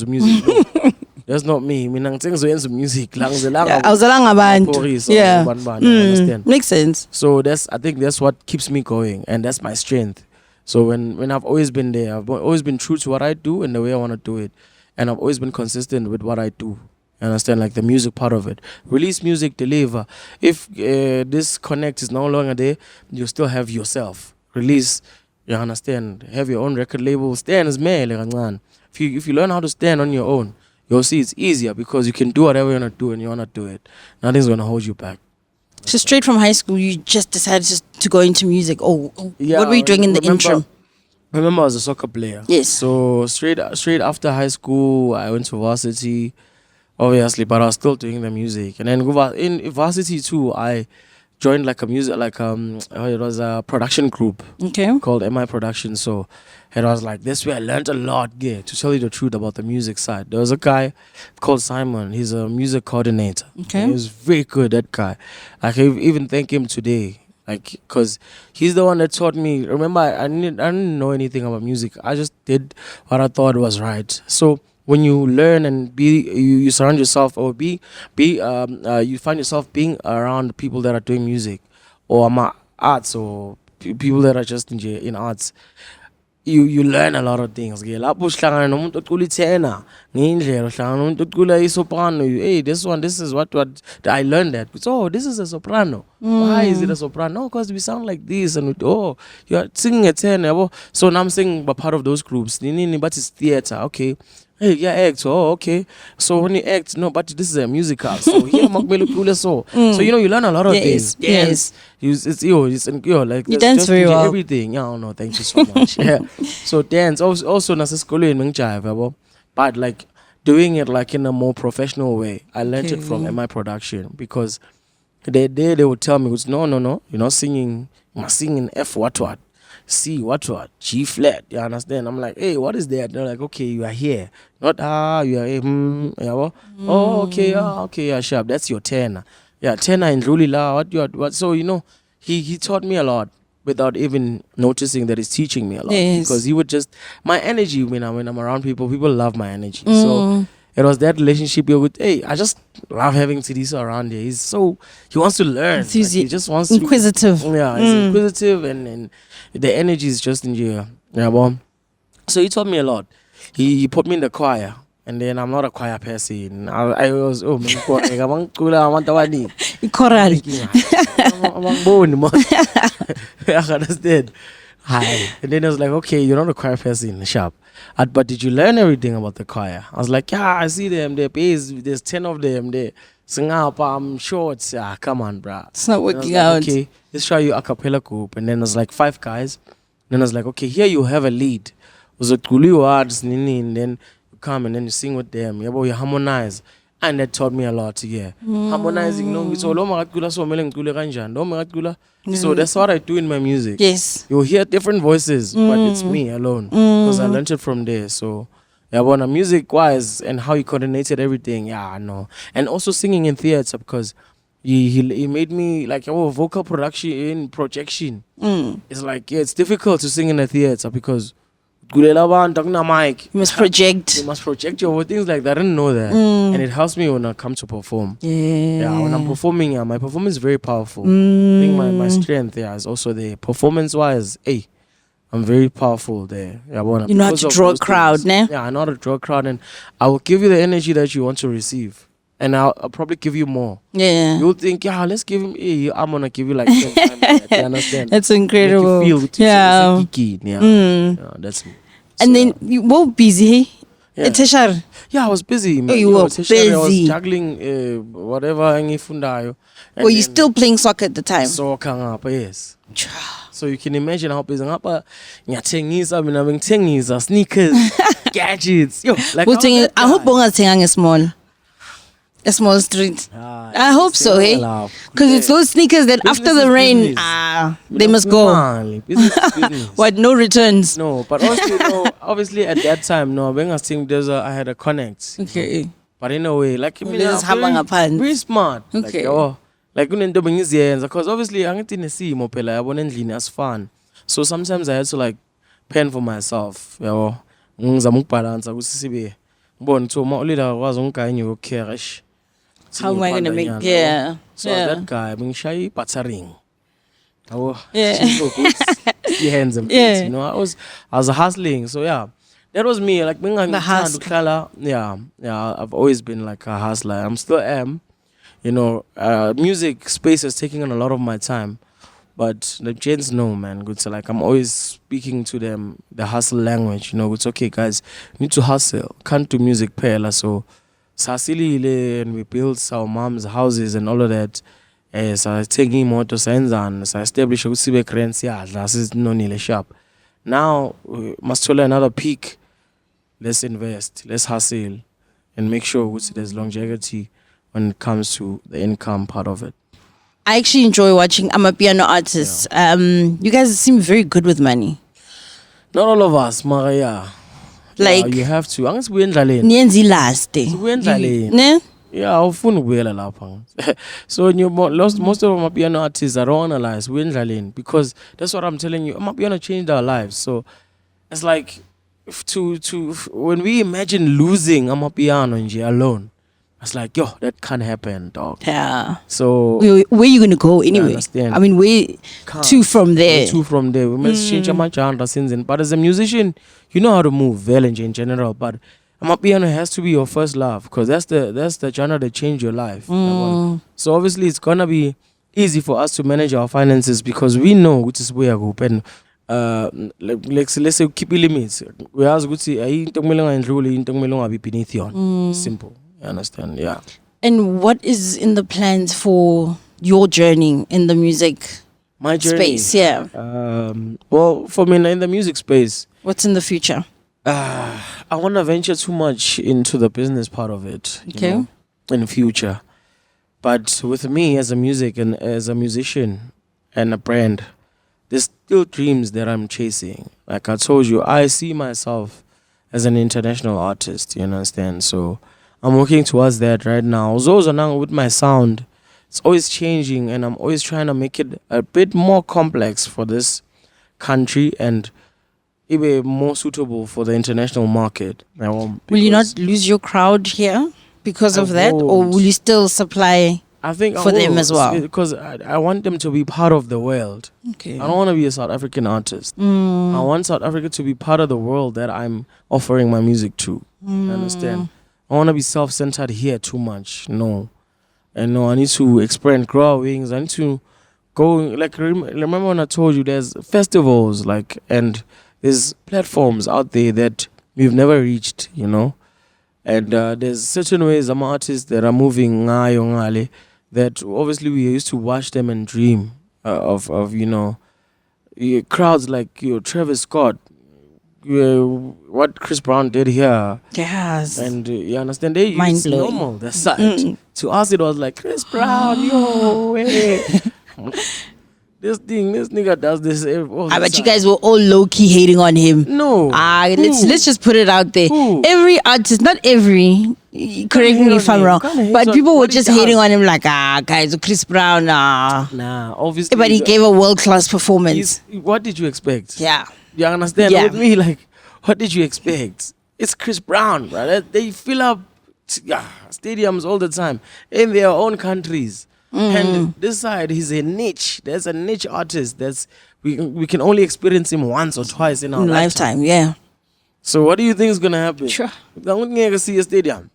music. No. That's not me. I mean, I'm saying music. Yeah, understand? Makes sense. So I think that's what keeps me going, and that's my strength. So when I've always been there, I've always been true to what I do and the way I want to do it, and I've always been consistent with what I do. You understand, like the music part of it. Release music, deliver. If this connect is no longer there, you still have yourself. Release. You understand? Have your own record label. Stand as me. If you learn how to stand on your own, you'll see it's easier because you can do whatever you want to do and you want to do it. Nothing's going to hold you back. So straight from high school, you just decided to go into music. What were you doing in the interim? Remember, I was a soccer player. Yes. So straight after high school, I went to varsity, obviously, but I was still doing the music. And then in varsity too, I joined like it was a production group called MI Production. So it was like this way I learned a lot, to tell you the truth about the music side. There was a guy called Simon. He's a music coordinator. Okay. He was very good, that guy. I can even thank him today. Like, because he's the one that taught me. Remember, I didn't know anything about music. I just did what I thought was right. So when you learn and you surround yourself or you find yourself being around people that are doing music or arts or people that are just in arts, you learn a lot of things. Hey, this is what I learned that. So this is a soprano. Why is it a soprano? Because we sound like this and you are singing a tenor. So now I'm singing part of those groups. But it's theater, okay. Hey, yeah, act. Oh, okay. So when you act, no, but this is a musical. So here, so you learn a lot of things. Yes. Like you dance very well. Everything. Yeah, no, thank you so much. Yeah. So dance also nasa school in Mengchai, but like doing it like in a more professional way. I learned it from MI Production because they would tell me, no, you're not singing. You must sing in F what. C what G flat, you understand? I'm like, hey, what is that? They're like, okay, you are here, not you are yeah, oh, okay, yeah, sharp. That's your tenor, yeah, tenor and really loud. What? So he taught me a lot without even noticing that he's teaching me a lot because he would just my energy when I'm around people love my energy. So it was that relationship with, hey, I just love having Tidisa around here. He wants to learn. Like, he just wants inquisitive. Yeah, he's inquisitive and the energy is just in here. Yeah, well. So he taught me a lot. He put me in the choir. And then I'm not a choir person. I was, I understand. Hi. And then I was like, okay, you're not a choir person, sharp. But did you learn everything about the choir? I was like, yeah, I see them. There's 10 of them. They sing up. I'm sure it's, come on, bruh. It's not working out. Okay, let's try you a cappella group. And then it was like 5 guys. Then I was like, okay, here you have a lead. It was a words, and then you come and then you sing with them. You harmonize. And that taught me a lot, yeah. Harmonizing, no, so so that's what I do in my music. Yes. You'll hear different voices, but it's me alone. Because I learned it from there. So yeah, when music wise and how he coordinated everything, yeah, I know. And also singing in theater because he made me like vocal production projection. It's like, yeah, it's difficult to sing in a theater because you must project. You must project your things like that. I didn't know that. And it helps me when I come to perform. Yeah, when I'm performing, my performance is very powerful. I think my strength is also there. Performance wise, I'm very powerful there. Yeah, you know how to draw a crowd, ne? Yeah, I know how to draw a crowd, and I will give you the energy that you want to receive. And I'll probably give you more. Yeah. You'll think, yeah, let's give him I'm gonna give you like 10 times that. You understand? That's incredible. Make you feel yeah. Yeah, that's me. And then you were busy. Yeah. Yeah, I was busy. Man. You were busy. I was juggling whatever. Were you still playing soccer at the time? Soccer, yes. So you can imagine how busy I'm. Sneakers, gadgets. Yo, like I hope you're a small street. I hope so, hey? Because it's those sneakers that business after the rain, they must go. Business. What, no returns? No, but obviously at that time, when I think I had a connect. Okay. But in a way, like, very smart. Okay. Like because obviously I didn't see more as fun. So sometimes I had to like pen for myself. How am I gonna make So that guy being shy battering. Hands and feet, you know. I was hustling. So yeah. That was me. Like being the hustler. Yeah. I've always been like a hustler. I'm still am. You know, music space is taking on a lot of my time. But the gents know, man. Good. So like I'm always speaking to them the hustle language. You know, it's okay, guys. Need to hustle. Can't do music pela. So Sasili and we built our mom's houses and all of that. So I taking more to send and so I established a good currency. That's is no nearly sharp. Now we must follow another peak. Let's invest. Let's hustle, and make sure there's longevity when it comes to the income part of it. I actually enjoy watching Amapiano artists. Yeah. You guys seem very good with money. Not all of us, Maria. Like you have to. Unless we endlane. Nienzi last day. We endlane. Ne? Yeah, I'll phone wela lapang. So most of my piano artists are all analyzed. We endlane because that's what I'm telling you. My piano changed our lives. So it's like when we imagine losing Amapiano alone. It's like, yo, that can't happen, dog. Yeah. So where you gonna go anyway? I mean, where to from there? We must change our genre since then. But as a musician, you know how to move well in general. But Amapiano has to be your first love because that's the genre that changed your life. So obviously, it's gonna be easy for us to manage our finances because we know which is where we open. Let's say keep limits. We ask good see beneath you. Simple. You understand? Yeah. And what is in the plans for your journey in the music space? Yeah. Well, for me in the music space, what's in the future? I want to venture too much into the business part of it. Okay. You know, in the future, but with me as a musician and a brand, there's still dreams that I'm chasing. Like I told you, I see myself as an international artist. You understand? So I'm working towards that right now. Also now with my sound, it's always changing and I'm always trying to make it a bit more complex for this country and even more suitable for the international market. Will you not lose your crowd here because of that? Or will you still supply for them as well? Because I want them to be part of the world. Okay. I don't want to be a South African artist. I want South Africa to be part of the world that I'm offering my music to. You understand? I want to be self-centered here too much. No. And no, I need to expand, grow our wings. I need to go, like, remember when I told you there's festivals, like, and there's platforms out there that we've never reached, you know? And there's certain ways I'm artists that are moving that obviously we used to watch them and dream of you know, crowds like Travis Scott, what Chris Brown did here. Yes. And you understand, they use normal the side. To us it was like, Chris Brown, yo, hey. This nigga does this. I bet you guys were all low-key hating on him. No. Let's just put it out there. Who? Every artist, not every, correct me if I'm wrong, but people were just hating on him like, guys, Chris Brown, Nah, obviously. But he gave a world-class performance. What did you expect? Yeah. You understand? Yeah. With me, like, what did you expect? It's Chris Brown, brother. They fill up stadiums all the time in their own countries. And this side, he's a niche. There's a niche artist that's we can only experience him once or twice in our lifetime. Yeah. So what do you think is gonna happen? Sure. I'm gonna see a stadium.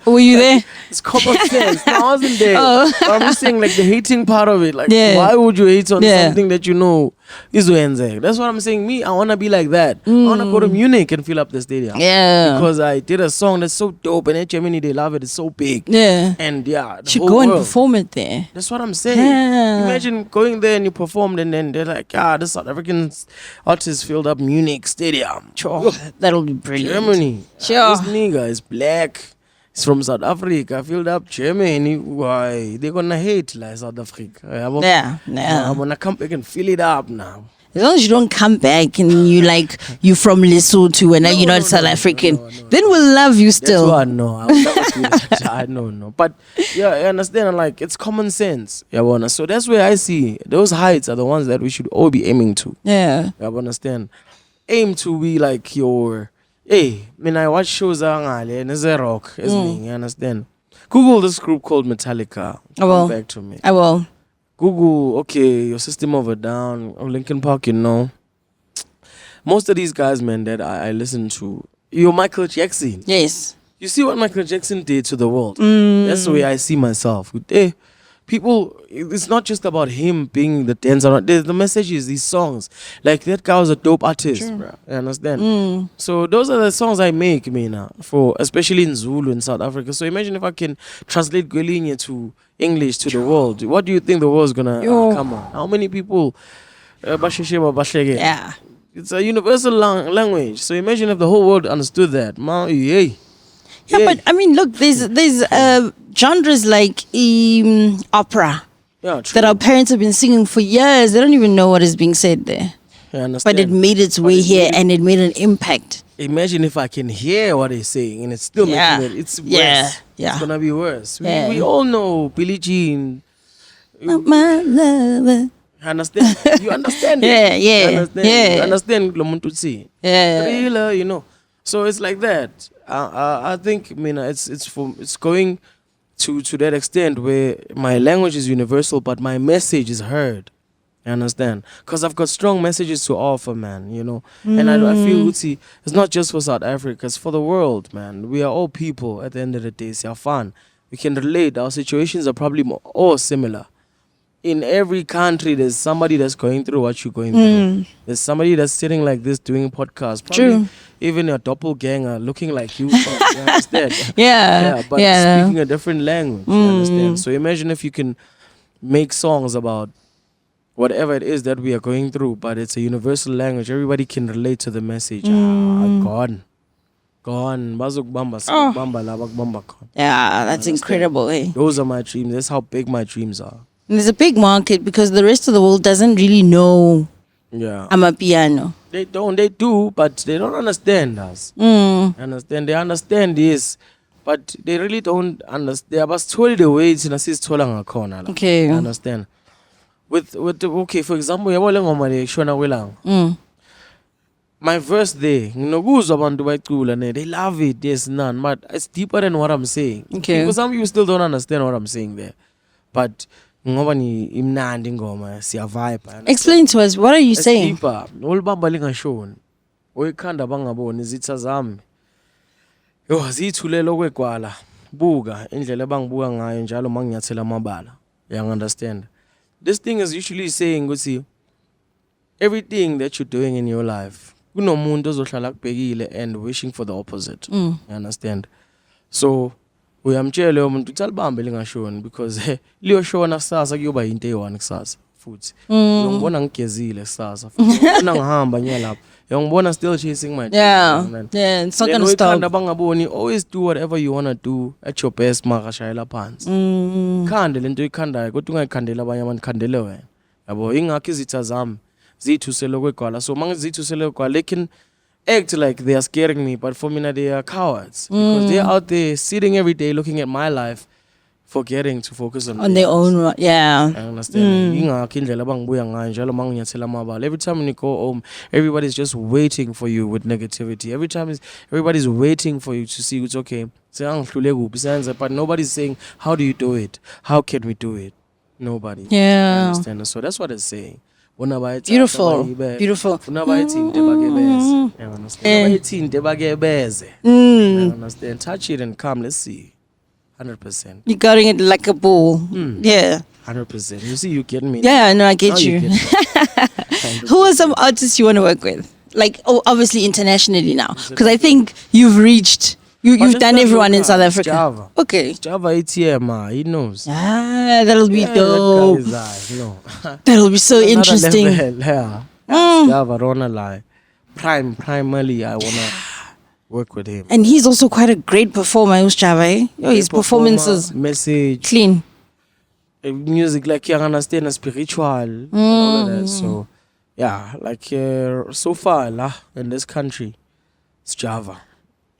Were you there? It's common sense. No, I wasn't there. But I'm just saying, like, the hating part of it. Like, why would you hate on something that you know is Wednesday? That's what I'm saying. Me, I want to be like that. I want to go to Munich and fill up the stadium. Yeah. Because I did a song that's so dope, and in Germany, they love it. It's so big. Yeah. And the should whole go and world. perform it there. That's what I'm saying. Yeah. Imagine going there and you performed, and then they're like, this South African artist filled up Munich Stadium. Sure. That'll be brilliant. Germany. Sure. This nigga is black. He's from South Africa, filled up Germany. Why? They're gonna hate like South Africa. Yeah. I'm gonna come back and fill it up now. As long as you don't come back and you from Lesotho and now you're not South African, then we'll love you still. That's what I know. I would never do that. I know. But yeah, I understand. Like, it's common sense. Yeah, so that's where I see those heights are the ones that we should all be aiming to. Yeah. I understand. Aim to be like your. Hey, I watch shows and it's a rock, isn't you understand? Google this group called Metallica. Come back to me. I will. Google, okay, your System of a Down, or Linkin Park, Most of these guys, man, that I listen to, you're Michael Jackson. Yes. You see what Michael Jackson did to the world. That's the way I see myself. Hey, people, it's not just about him being the dancer. The message is these songs. Like, that guy was a dope artist, bro. You understand? So those are the songs I make, for especially in Zulu in South Africa. So imagine if I can translate Gwelinye to English to the world. What do you think the world's gonna come on? How many people? Yeah. It's a universal language. So imagine if the whole world understood that. Yeah, but I mean, look, there's genres like opera that our parents have been singing for years. They don't even know what is being said there. I understand. But it made its way here and it made an impact. Imagine if I can hear what they're saying and it's still making it. It's worse. Yeah. It's gonna be worse. We all know Billie Jean. My lover. Understand? You understand it? Yeah. You understand? Yeah. You understand Lomuntutsi? Yeah. Thriller, So it's like that. I think, it's going to that extent where my language is universal, but my message is heard. You understand? Because I've got strong messages to offer, man, And I feel, it's not just for South Africa, it's for the world, man. We are all people at the end of the day. It's fun. We can relate. Our situations are probably all similar. In every country, there's somebody that's going through what you're going through. There's somebody that's sitting like this doing a podcast. Probably even a doppelganger looking like you. You understand? But speaking a different language. You understand? So imagine if you can make songs about whatever it is that we are going through, but it's a universal language. Everybody can relate to the message. Gone. Yeah, that's incredible. Those are my dreams. That's how big my dreams are. And there's a big market because the rest of the world doesn't really know Amapiano. They do, but they don't understand us. Understand? They understand this, but they really don't understand. They are just told the way it's in a system. Okay. Understand? For example, my verse there, they love it, there's none, but it's deeper than what I'm saying. Okay. Because some people still don't understand what I'm saying there. But explain to us, what are you saying? Deeper. Oyikhanda bangaboni izitha zami. Zithulelo kwegwala. Buka indlela bangibuka ngayo njalo manginyathela amabala. You understand? This thing is usually saying ukuthi everything that you're doing in your life, kunomuntu ozohlala kubhekile and wishing for the opposite. You understand? So uyamtshela umuntu ukuthi alibambe lingashoni because liyoshona kusasa kuyoba into eyi-1 kusasa futhi. Ngibona ngigezile kusasa futhi. Ngibona ngihamba nyalapha. Yongibona still chasing my dreams. Yeah, it's not gonna stop. Always do whatever you wanna do at your best, makashayela phansi. Khande lento ikhandayo kodwa ungayikhandela abanye abantu khandele wena. Yabo ingakho izitha zami zithusele kwegwala. So mangizithusele kwegwala they can act like they are scaring me, but for me they are cowards because they're out there sitting every day looking at my life, forgetting to focus on their own. Yeah, I understand. Every time you go home, everybody's just waiting for you with negativity. Every time everybody's waiting for you to see it's okay. But nobody's saying, how do you do it? How can we do it? Nobody. Yeah. Understand? So that's what it's saying. Beautiful. Understand? Touch it and come. Let's see. 100%. You're guarding it like a bull. Yeah. 100%. You see, you get me. Yeah, no, I get you. Who are some artists you want to work with? Like, obviously internationally now, because I think you've reached. You've done everyone in South Africa. Java. Okay. Java ATM, he knows. Ah, that'll be dope. That'll be so interesting. Yeah. Java, don't lie. Primarily, I wanna work with him. And he's also quite a great performer, Java. His performances message clean. Music like you understand, spiritual and all of that. So yeah, like so far in this country, it's Java.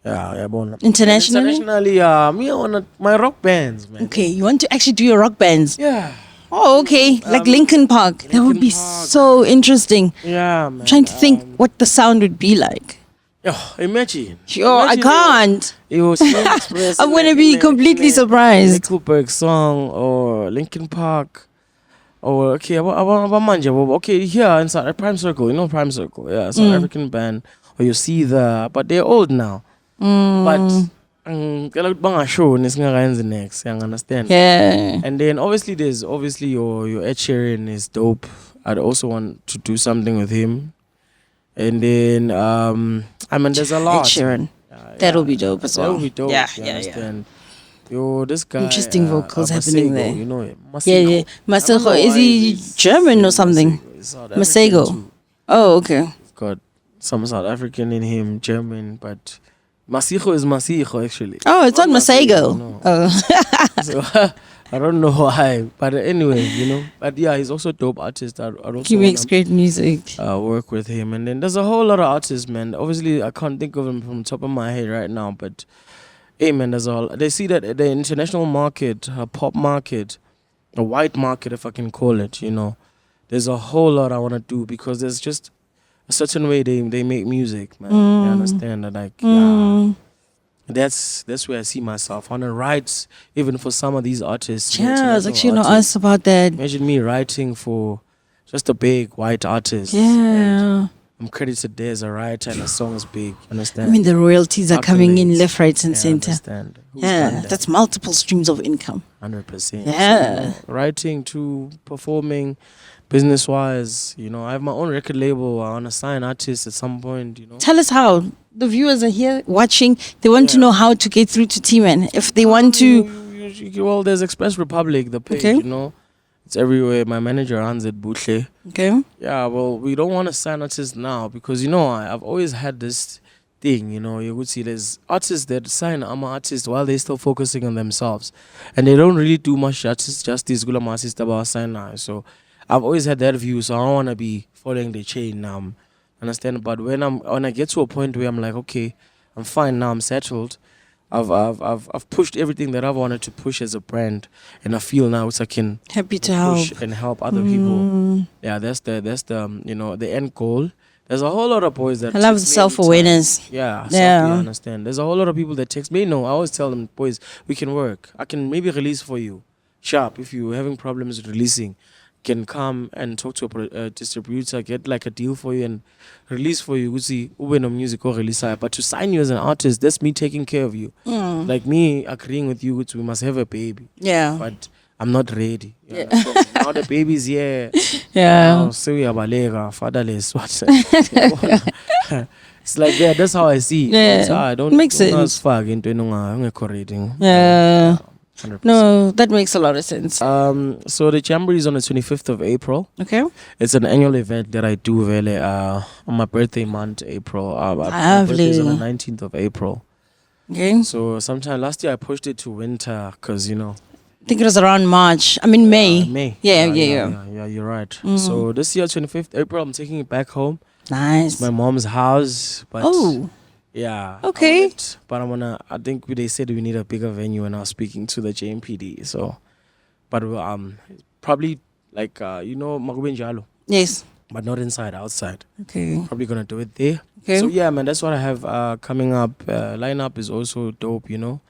Yeah, Internationally? Me, I want my rock bands, man. Okay, you want to actually do your rock bands? Yeah. Oh, okay. Like Linkin Park. That would be so interesting. Yeah, man. I'm trying to think what the sound would be like. Imagine. I can't. TManXpress. I'm going to be completely surprised. Nickelback song or Linkin Park. Or okay, here inside Prime Circle, you know Prime Circle, yeah, South African band. Or you see but they're old now. But show next, you understand? Yeah. And then there's your Ed Sheeran is dope. I'd also want to do something with him. And then there's a lot. Ed Sheeran. That'll be dope as well. That'll be dope. Yeah. Yo, this guy. Interesting vocals happening there. You know him. Yeah. Masego, is he German or something? Masego. Oh, okay. He's got some South African in him, German, but Masijo is Masijo actually. Oh, it's not Masego. No. Oh. So I don't know why, but anyway, But yeah, he's also a dope artist. He makes great music. Work with him, and then there's a whole lot of artists, man. Obviously, I can't think of them from the top of my head right now, but hey, man, they see that the international market, pop market, a white market, if I can call it, there's a whole lot I want to do because there's just a certain way they make music, man. You understand that, that's where I see myself. I want to write even for some of these artists. Yeah, I was actually going to ask about that. Imagine me writing for just a big white artist. Yeah. I'm credited there as a writer and the song's big. Understand? I mean, the royalties are coming in left, right, and center. Understand. That's multiple streams of income. 100%. Yeah. So, writing to performing, business-wise, I have my own record label. I want to sign artists at some point, Tell us how. The viewers are here watching. They want to know how to get through to TMAN. If they want to... Well, there's Express Republic, the page, It's everywhere. My manager runs it, Butle. Okay. Yeah, well, we don't want to sign artists now because, I've always had this thing, you would see there's artists that sign artists while they're still focusing on themselves. And they don't really do much justice gula artist about sign now. So I've always had that view, so I don't want to be following the chain now. Understand? But when I get to a point where I'm like, okay, I'm fine now, I'm settled. I've pushed everything that I've wanted to push as a brand, and I feel now I can push and help other people. Yeah, that's the the end goal. There's a whole lot of boys that I love self-awareness. Yeah, I understand. There's a whole lot of people that text me. No, I always tell them, boys, we can work. I can maybe release for you. Sharp, if you're having problems with releasing, can come and talk to a distributor, get like a deal for you and release for you. See, no music or release. But to sign you as an artist, that's me taking care of you. Like me agreeing with you, we must have a baby. Yeah. But I'm not ready. Yeah. Now the baby's here. Yeah. So we are balega, fatherless. What? It's like that's how I see. Yeah. I don't make sense. Fag into no correcting. Yeah. 100%. No, that makes a lot of sense. So the Jamboree is on the 25th of April. Okay. It's an annual event that I do really on my birthday month, April. My birthday is on the 19th of April. Okay. So sometime last year I pushed it to winter because, you know. I think it was around March. I mean, May. May. Yeah, you're right. So this year, 25th April, I'm taking it back home. Nice. It's my mom's house. But yeah. Okay. But I think they said we need a bigger venue when I was speaking to the JMPD. So, but probably like, Magubin Jalo. Yes. But not inside, outside. Okay. Probably going to do it there. Okay. So yeah, man, that's what I have coming up. Lineup is also dope, you know.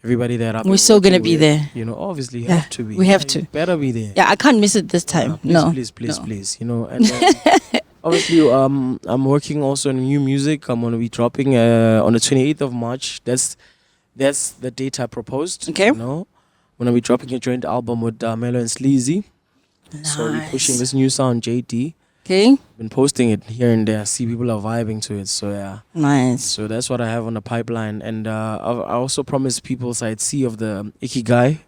Everybody there. We're still going to be there. You know, obviously you have to be. We have to. Better be there. Yeah, I can't miss it this time. Please. You know, and obviously, I'm working also on new music. I'm gonna be dropping on the 28th of March. That's the date I proposed. Okay. You know, I'm gonna be dropping a joint album with Melo and Sleazy. Nice. So we're pushing this new sound, JT. Okay. Been posting it here and there. See, people are vibing to it. So yeah. Nice. So that's what I have on the pipeline, and I also promised people side C of the Ikigai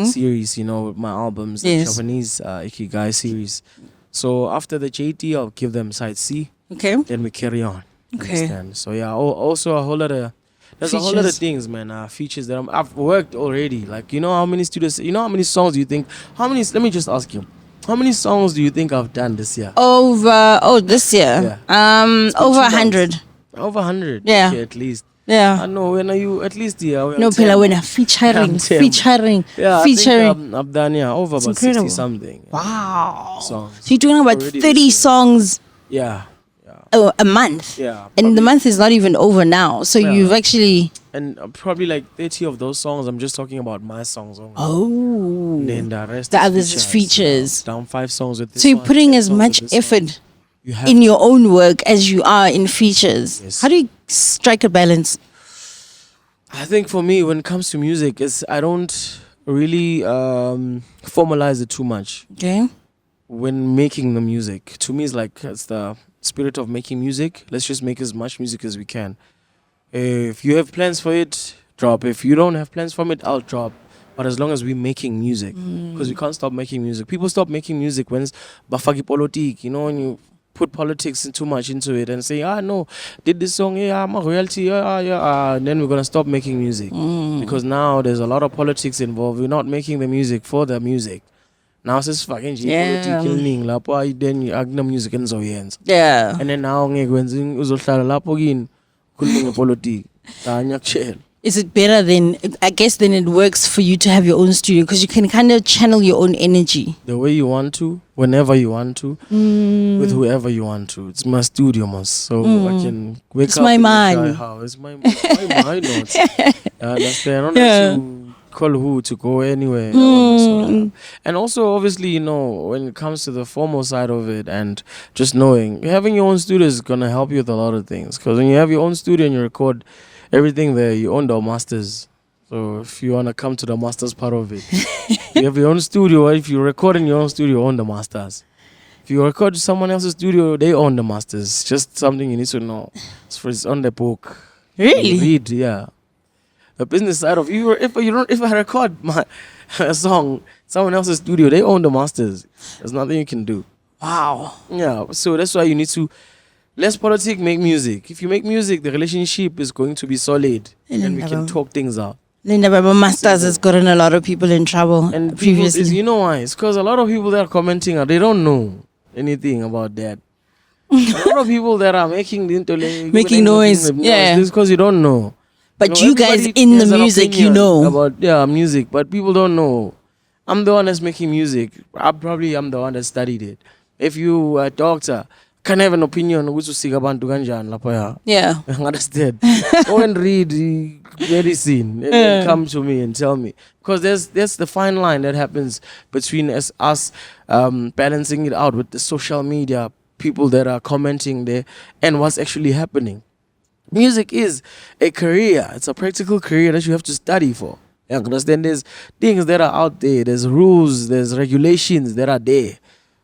series. You know, with my albums, the Japanese Ikigai series. So after the JT, I'll give them side C. Okay. Then we carry on. Okay. Understand? So yeah. Also a whole lot of there's a whole lot of things, man. Features that I've worked already. Like, you know how many studios? You know how many songs do you think? Let me just ask you. How many songs do you think I've done this year? This year? Yeah. Over 100. Over 100? Yeah. Okay, at least. Yeah. I know, when are you, at least, yeah. No, Pela, when featuring. Yeah, featuring. I think I've done, over about 60 something. Wow. Songs. So you're talking about 30 songs? Yeah. A month? Yeah. And the month is not even over now. So you've actually... And probably like 30 of those songs, I'm just talking about my songs only. Oh. And then the rest others is features. Down 5 songs with this. So you're putting as much effort in your own work as you are in features. Yes. How do you strike a balance? I think for me, when it comes to music, I don't really formalize it too much. Okay. When making the music, to me, it's the spirit of making music. Let's just make as much music as we can. If you have plans for it, drop. If you don't have plans for it, I'll drop. But as long as we're making music, because we can't stop making music. People stop making music when it's bafaki politique, you know, when you put politics too much into it and say, no, did this song, I'm a royalty, and then we're going to stop making music. Because now there's a lot of politics involved. We're not making the music for the music. Now it's just fucking killing then you act music and so ends. Yeah. And then now is it better then, I guess then it works for you to have your own studio because you can kind of channel your own energy. The way you want to, whenever you want to, with whoever you want to. It's my studio, so I can wake it's up my in mind. the house. It's my mind. Not. Understand? I don't have to call who to go anywhere. And also, obviously, you know, when it comes to the formal side of it and just knowing, having your own studio is going to help you with a lot of things. Because when you have your own studio and you record everything there, you own the masters. So if you want to come to the masters part of it, you have your own studio. If you record in your own studio, you own the masters. If you record in someone else's studio, they own the masters. Just something you need to know. It's on the book. Really? You read, yeah. The business side of you. If I record a song, someone else's studio, they own the masters. There's nothing you can do. Wow. Yeah. So that's why you need to. Less politics, make music. If you make music, the relationship is going to be solid, and we can talk things out. Linda Baba Masters has gotten a lot of people in trouble and previously. You know why? It's because a lot of people that are commenting, they don't know anything about that. A lot of people that are making noise, yeah. It's because you don't know. But you guys in the music, you know about music, but people don't know. I'm the one that's making music. I'm the one that studied it. If you are a doctor, can have an opinion on yeah. Understand? Go and read the medicine and then come to me and tell me. Because there's the fine line that happens between us balancing it out with the social media, people that are commenting there, and what's actually happening. Music is a career. It's a practical career that you have to study for. You understand? There's things that are out there. There's rules. There's regulations that are there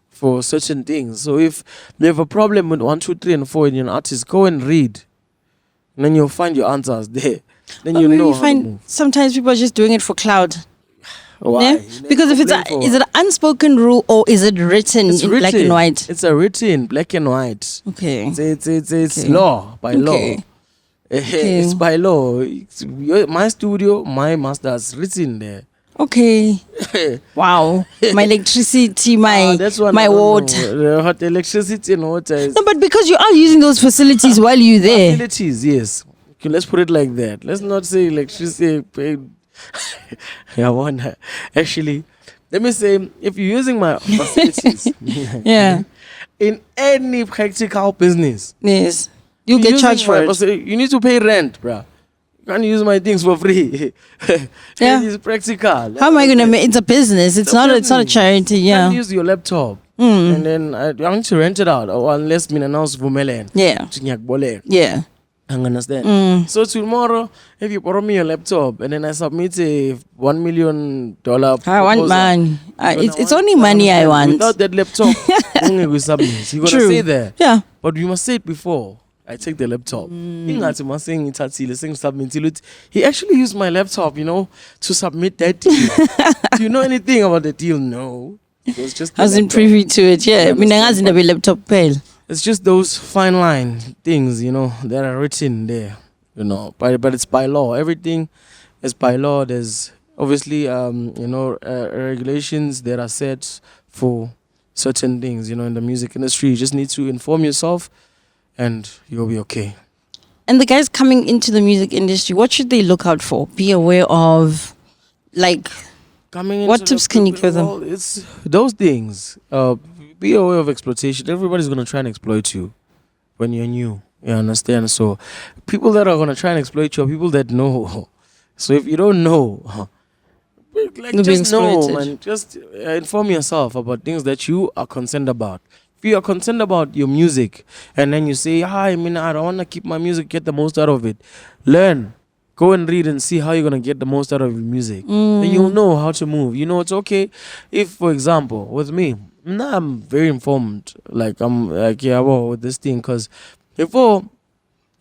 for certain things. So if you have a problem with 1, 2, 3, and 4 in your artist, go and read. And then you'll find your answers there. Then you know. You find sometimes people are just doing it for cloud. Why? Yeah? Because if is it an unspoken rule or is it written in black and white? It's a written black and white. Okay. It's law, by law. It's by law. My studio, my master's written there. Okay. Wow. My electricity, my water. Hot electricity and water. No, but because you are using those facilities while you're there. Facilities, yes. Okay, let's put it like that. Let's not say electricity. I wonder. Actually, let me say, if you're using my facilities, yeah, in any practical business, yes, you get charged for it. You need to pay rent, bruh. You can't use my things for free. Yeah, it's practical. How am I gonna make? It's a business. It's not a charity. Yeah, you can use your laptop, and then I need to rent it out, or unless me announce for Melen. Yeah, yeah. I understand. So tomorrow, if you borrow me your laptop and then I submit a $1 million proposal, I want money. It's only money I want. Without that laptop, only we submit. You're gonna say that. Yeah. But you must say it before I take the laptop. He actually used my laptop, to submit that deal. Do you know anything about the deal? No. It was just I wasn't privy to it. Yeah. I mean, I was in the laptop pale. It's just those fine line things, that are written there, but it's by law. Everything is by law. There's obviously, regulations that are set for certain things, in the music industry. You just need to inform yourself and you'll be okay. And the guys coming into the music industry, what should they look out for? Be aware of, what tips can you give them? Well, it's those things. Be aware of exploitation. Everybody's going to try and exploit you when you're new. You understand? So people that are going to try and exploit you are people that know. So if you don't know, just know, man. Just inform yourself about things that you are concerned about. If you are concerned about your music and then you say, I don't want to keep my music, get the most out of it. Learn. Go and read and see how you're going to get the most out of your music. Then you'll know how to move. It's okay if, for example, with me, now I'm very informed. With this thing, because before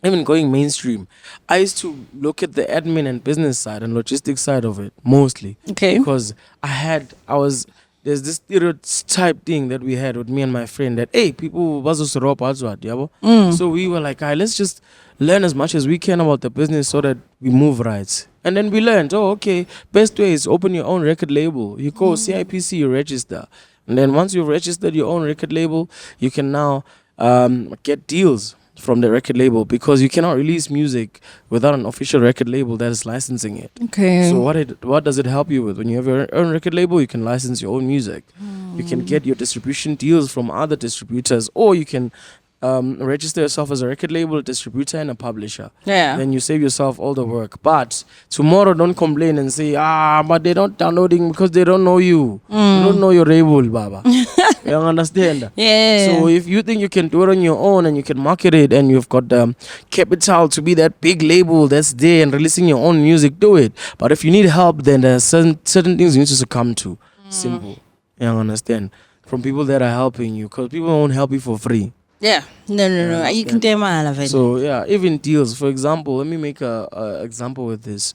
even going mainstream, I used to look at the admin and business side and logistics side of it mostly. Okay. Because there's this stereotype thing that we had with me and my friend that, hey, people so we were like, let's just learn as much as we can about the business so that we move right. And then we learned, best way is open your own record label. You go CIPC, you register. And then once you've registered your own record label, you can now get deals from the record label, because you cannot release music without an official record label that is licensing it. Okay. So what does it help you with? When you have your own record label, you can license your own music. You can get your distribution deals from other distributors, or you can register yourself as a record label, a distributor, and a publisher. Yeah. Then you save yourself all the work. But tomorrow, don't complain and say, but they're not downloading because they don't know you. They don't know your label, Baba. You understand? Yeah. So if you think you can do it on your own and you can market it and you've got the capital to be that big label that's there and releasing your own music, do it. But if you need help, then there's certain things you need to succumb to. Simple. You understand? From people that are helping you, because people won't help you for free. Yeah. No. You can do it. So yeah, even deals. For example, let me make a example with this.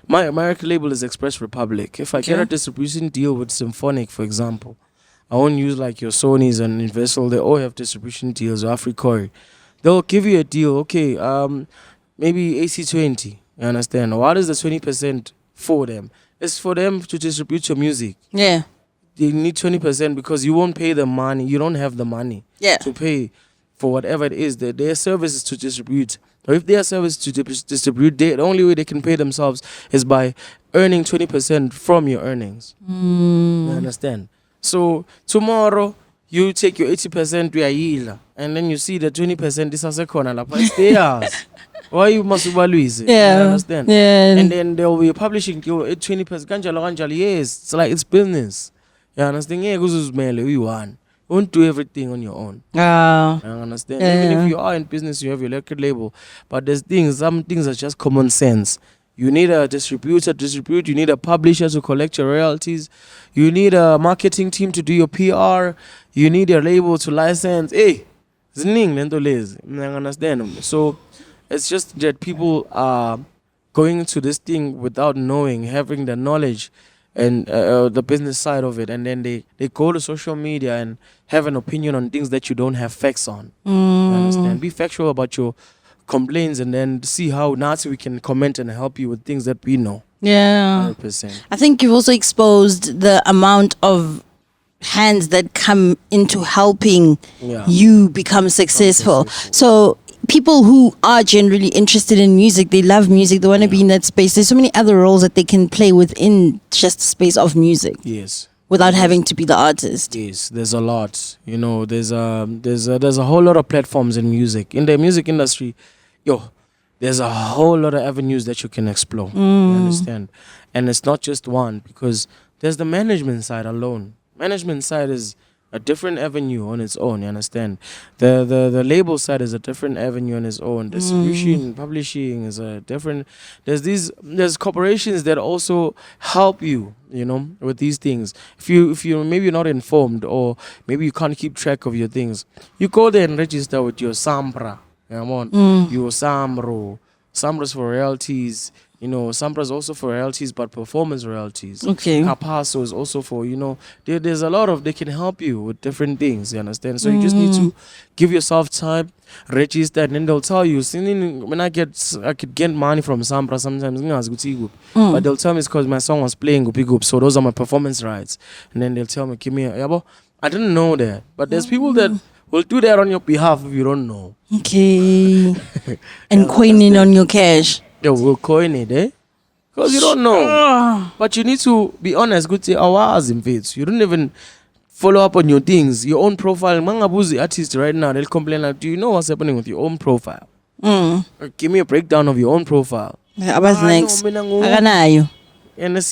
My record label is Express Republic. If I get a distribution deal with Symphonic, for example, I won't use like your Sonys and Universal. They all have distribution deals, or Africori. They'll give you a deal. Okay, maybe AC20. You understand? What is the 20% for them? It's for them to distribute your music. Yeah. They need 20% because you won't pay them money. You don't have the money to pay for whatever it is. Their service is to distribute. Or if their service to distribute, the only way they can pay themselves is by earning 20% from your earnings. You understand? So tomorrow you take your 80% and then you see the 20% is a corner. It's theirs. Why you must evaluate it? Yeah. You understand? Yeah. And then they'll be publishing your 20%. Yes, it's like it's business. You understand? Yeah, you won't do everything on your own. You understand? Even if you are in business, you have your record label. But some things are just common sense. You need a distributor to distribute. You need a publisher to collect your royalties. You need a marketing team to do your PR. You need a label to license. Hey, understand? So it's just that people are going to this thing without knowing, having the knowledge. and the business side of it, and then they go to social media and have an opinion on things that you don't have facts on. You understand? Be factual about your complaints, and then see how we can comment and help you with things that we know. Yeah. 100%. I think you've also exposed the amount of hands that come into helping you become successful. So people who are generally interested in music, they love music, they want to be in that space. There's so many other roles that they can play within just the space of music. Yes. Without having to be the artist. Yes, there's a lot. You know, there's a whole lot of platforms in music. In the music industry, there's a whole lot of avenues that you can explore. You understand? And it's not just one, because there's the management side alone. Management side is a different avenue on its own, you understand? The label side is a different avenue on its own. Distribution, publishing is a different. There's corporations that also help you, you know, with these things. If you maybe you're not informed, or maybe you can't keep track of your things, you go there and register with your SAMPRA. Your SAMRO. SAMRA's for royalties. You know, SAMPRA's also for royalties, but performance royalties. Okay. Capasso is also for, you know, there's a lot of, they can help you with different things, you understand? So you just need to give yourself time, register, and then they'll tell you. When I could get money from SAMPRA sometimes, but they'll tell me it's because my song was playing Gupi Gup, so those are my performance rights. And then they'll tell me, give me a, yabo. I didn't know that, but there's people that will do that on your behalf if you don't know. Okay. And coining on your cash. We'll coin it, eh? Because you don't know. But you need to be honest. Good say, you don't even follow up on your things, your own profile. Mangabuzi artist right now, they'll complain like, do you know what's happening with your own profile? Give me a breakdown of your own profile. What's next? And again,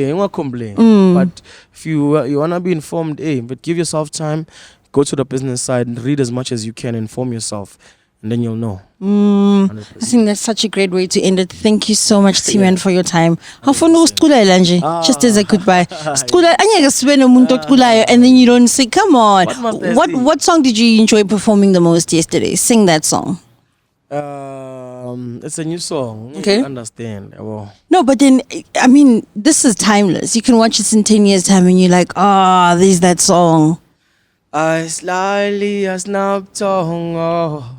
you won't complain. But if you wanna be informed, but give yourself time, go to the business side and read as much as you can, inform yourself. And then you'll know. I think that's such a great way to end it. Thank you so much, TMAN, for your time. How fun was just as a goodbye. And then you don't say, come on. What song did you enjoy performing the most yesterday? Sing that song. It's a new song. Okay. I understand. Well, no, but then, I mean, this is timeless. You can watch this in 10 years' time and you're like, there's that song. I slightly a snap tongue.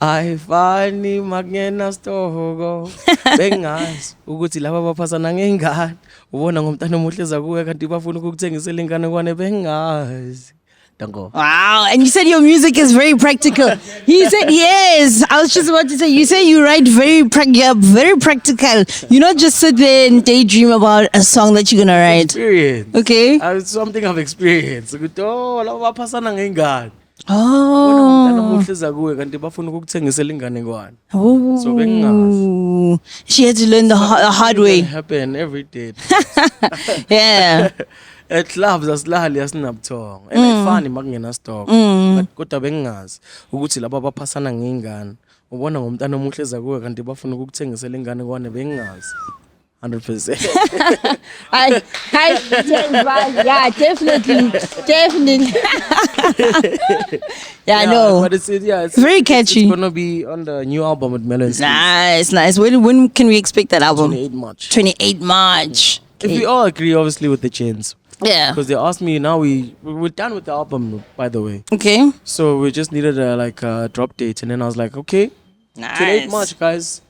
I finally magena stogo bengazi ukuthi laba baphasana ngengane ubona ngomntana omuhle zakuwe kanti bafuna ukukuthengisela ingane kwane bengazi. Wow, and you said your music is very practical. He said yes. I was just about to say, you say you write very practical. You not just sit there and daydream about a song that you're gonna write. Experience. Okay. It's something I've experienced. Laba baphasana ngengane. Oh. So she had to learn the hard way. Happen every day. Yeah. At clubs asilali asinabutho. Elifani makungena stock. But kodwa bengazi ukuthi laba baphasana ngengane. Ubona ngomntana omuhle ezakuwe kanti bafuna ukukuthengisela ingane kwane bengazi. 100%. Yeah, definitely. Yeah, no. But it's very catchy. It's gonna be on the new album with Melon. Nice. When can we expect that album? 28 March. 28 March. Yeah. If we all agree, obviously, with the chains. Yeah. Because they asked me, now we're done with the album, by the way. Okay. So we just needed a drop date, and then I was like, okay, nice. 28 March, guys.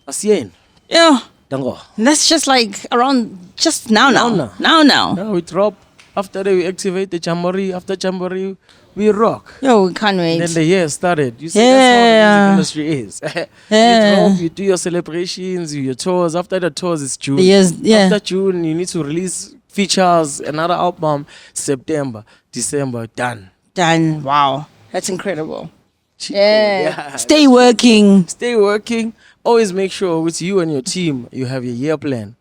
Asien. Yeah. Dango. That's just like around just now. Now we drop. After that, we activate the Jamboree. After Jamboree, we rock. Yo, we can't wait. And then the year started. You see, that's how the music industry is. You drop, you do your celebrations, your tours. After the tours, it's June. After June, you need to release features, another album. September, December, done. Wow. That's incredible. Yeah. Stay working. Always make sure with you and your team, you have your year plan.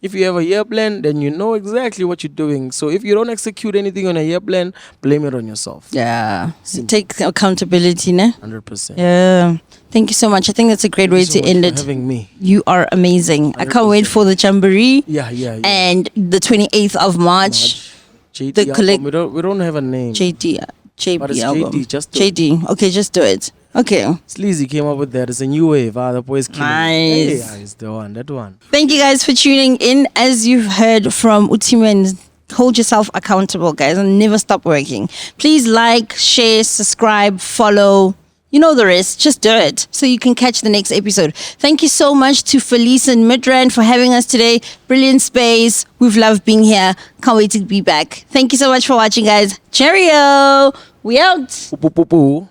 If you have a year plan, then you know exactly what you're doing. So if you don't execute anything on a year plan, blame it on yourself. Yeah. Take accountability, ne? 100%. Yeah. Thank you so much. I think that's a great way to end it. Having me. You are amazing. 100%. I can't wait for the Jamboree. Yeah. And the 28th of March. JD, we don't have a name. JD. But it's JD, just do JD. Okay, just do it. Okay. Sleazy came up with that. It's a new wave. The boys killing. Nice. Hey, it's the one. That one. Thank you guys for tuning in. As you've heard from TMAN, hold yourself accountable, guys, and never stop working. Please like, share, subscribe, follow. You know the rest. Just do it so you can catch the next episode. Thank you so much to Felice and Midrand for having us today. Brilliant space. We've loved being here. Can't wait to be back. Thank you so much for watching, guys. Cheerio. We out. Poo, poo, poo, poo.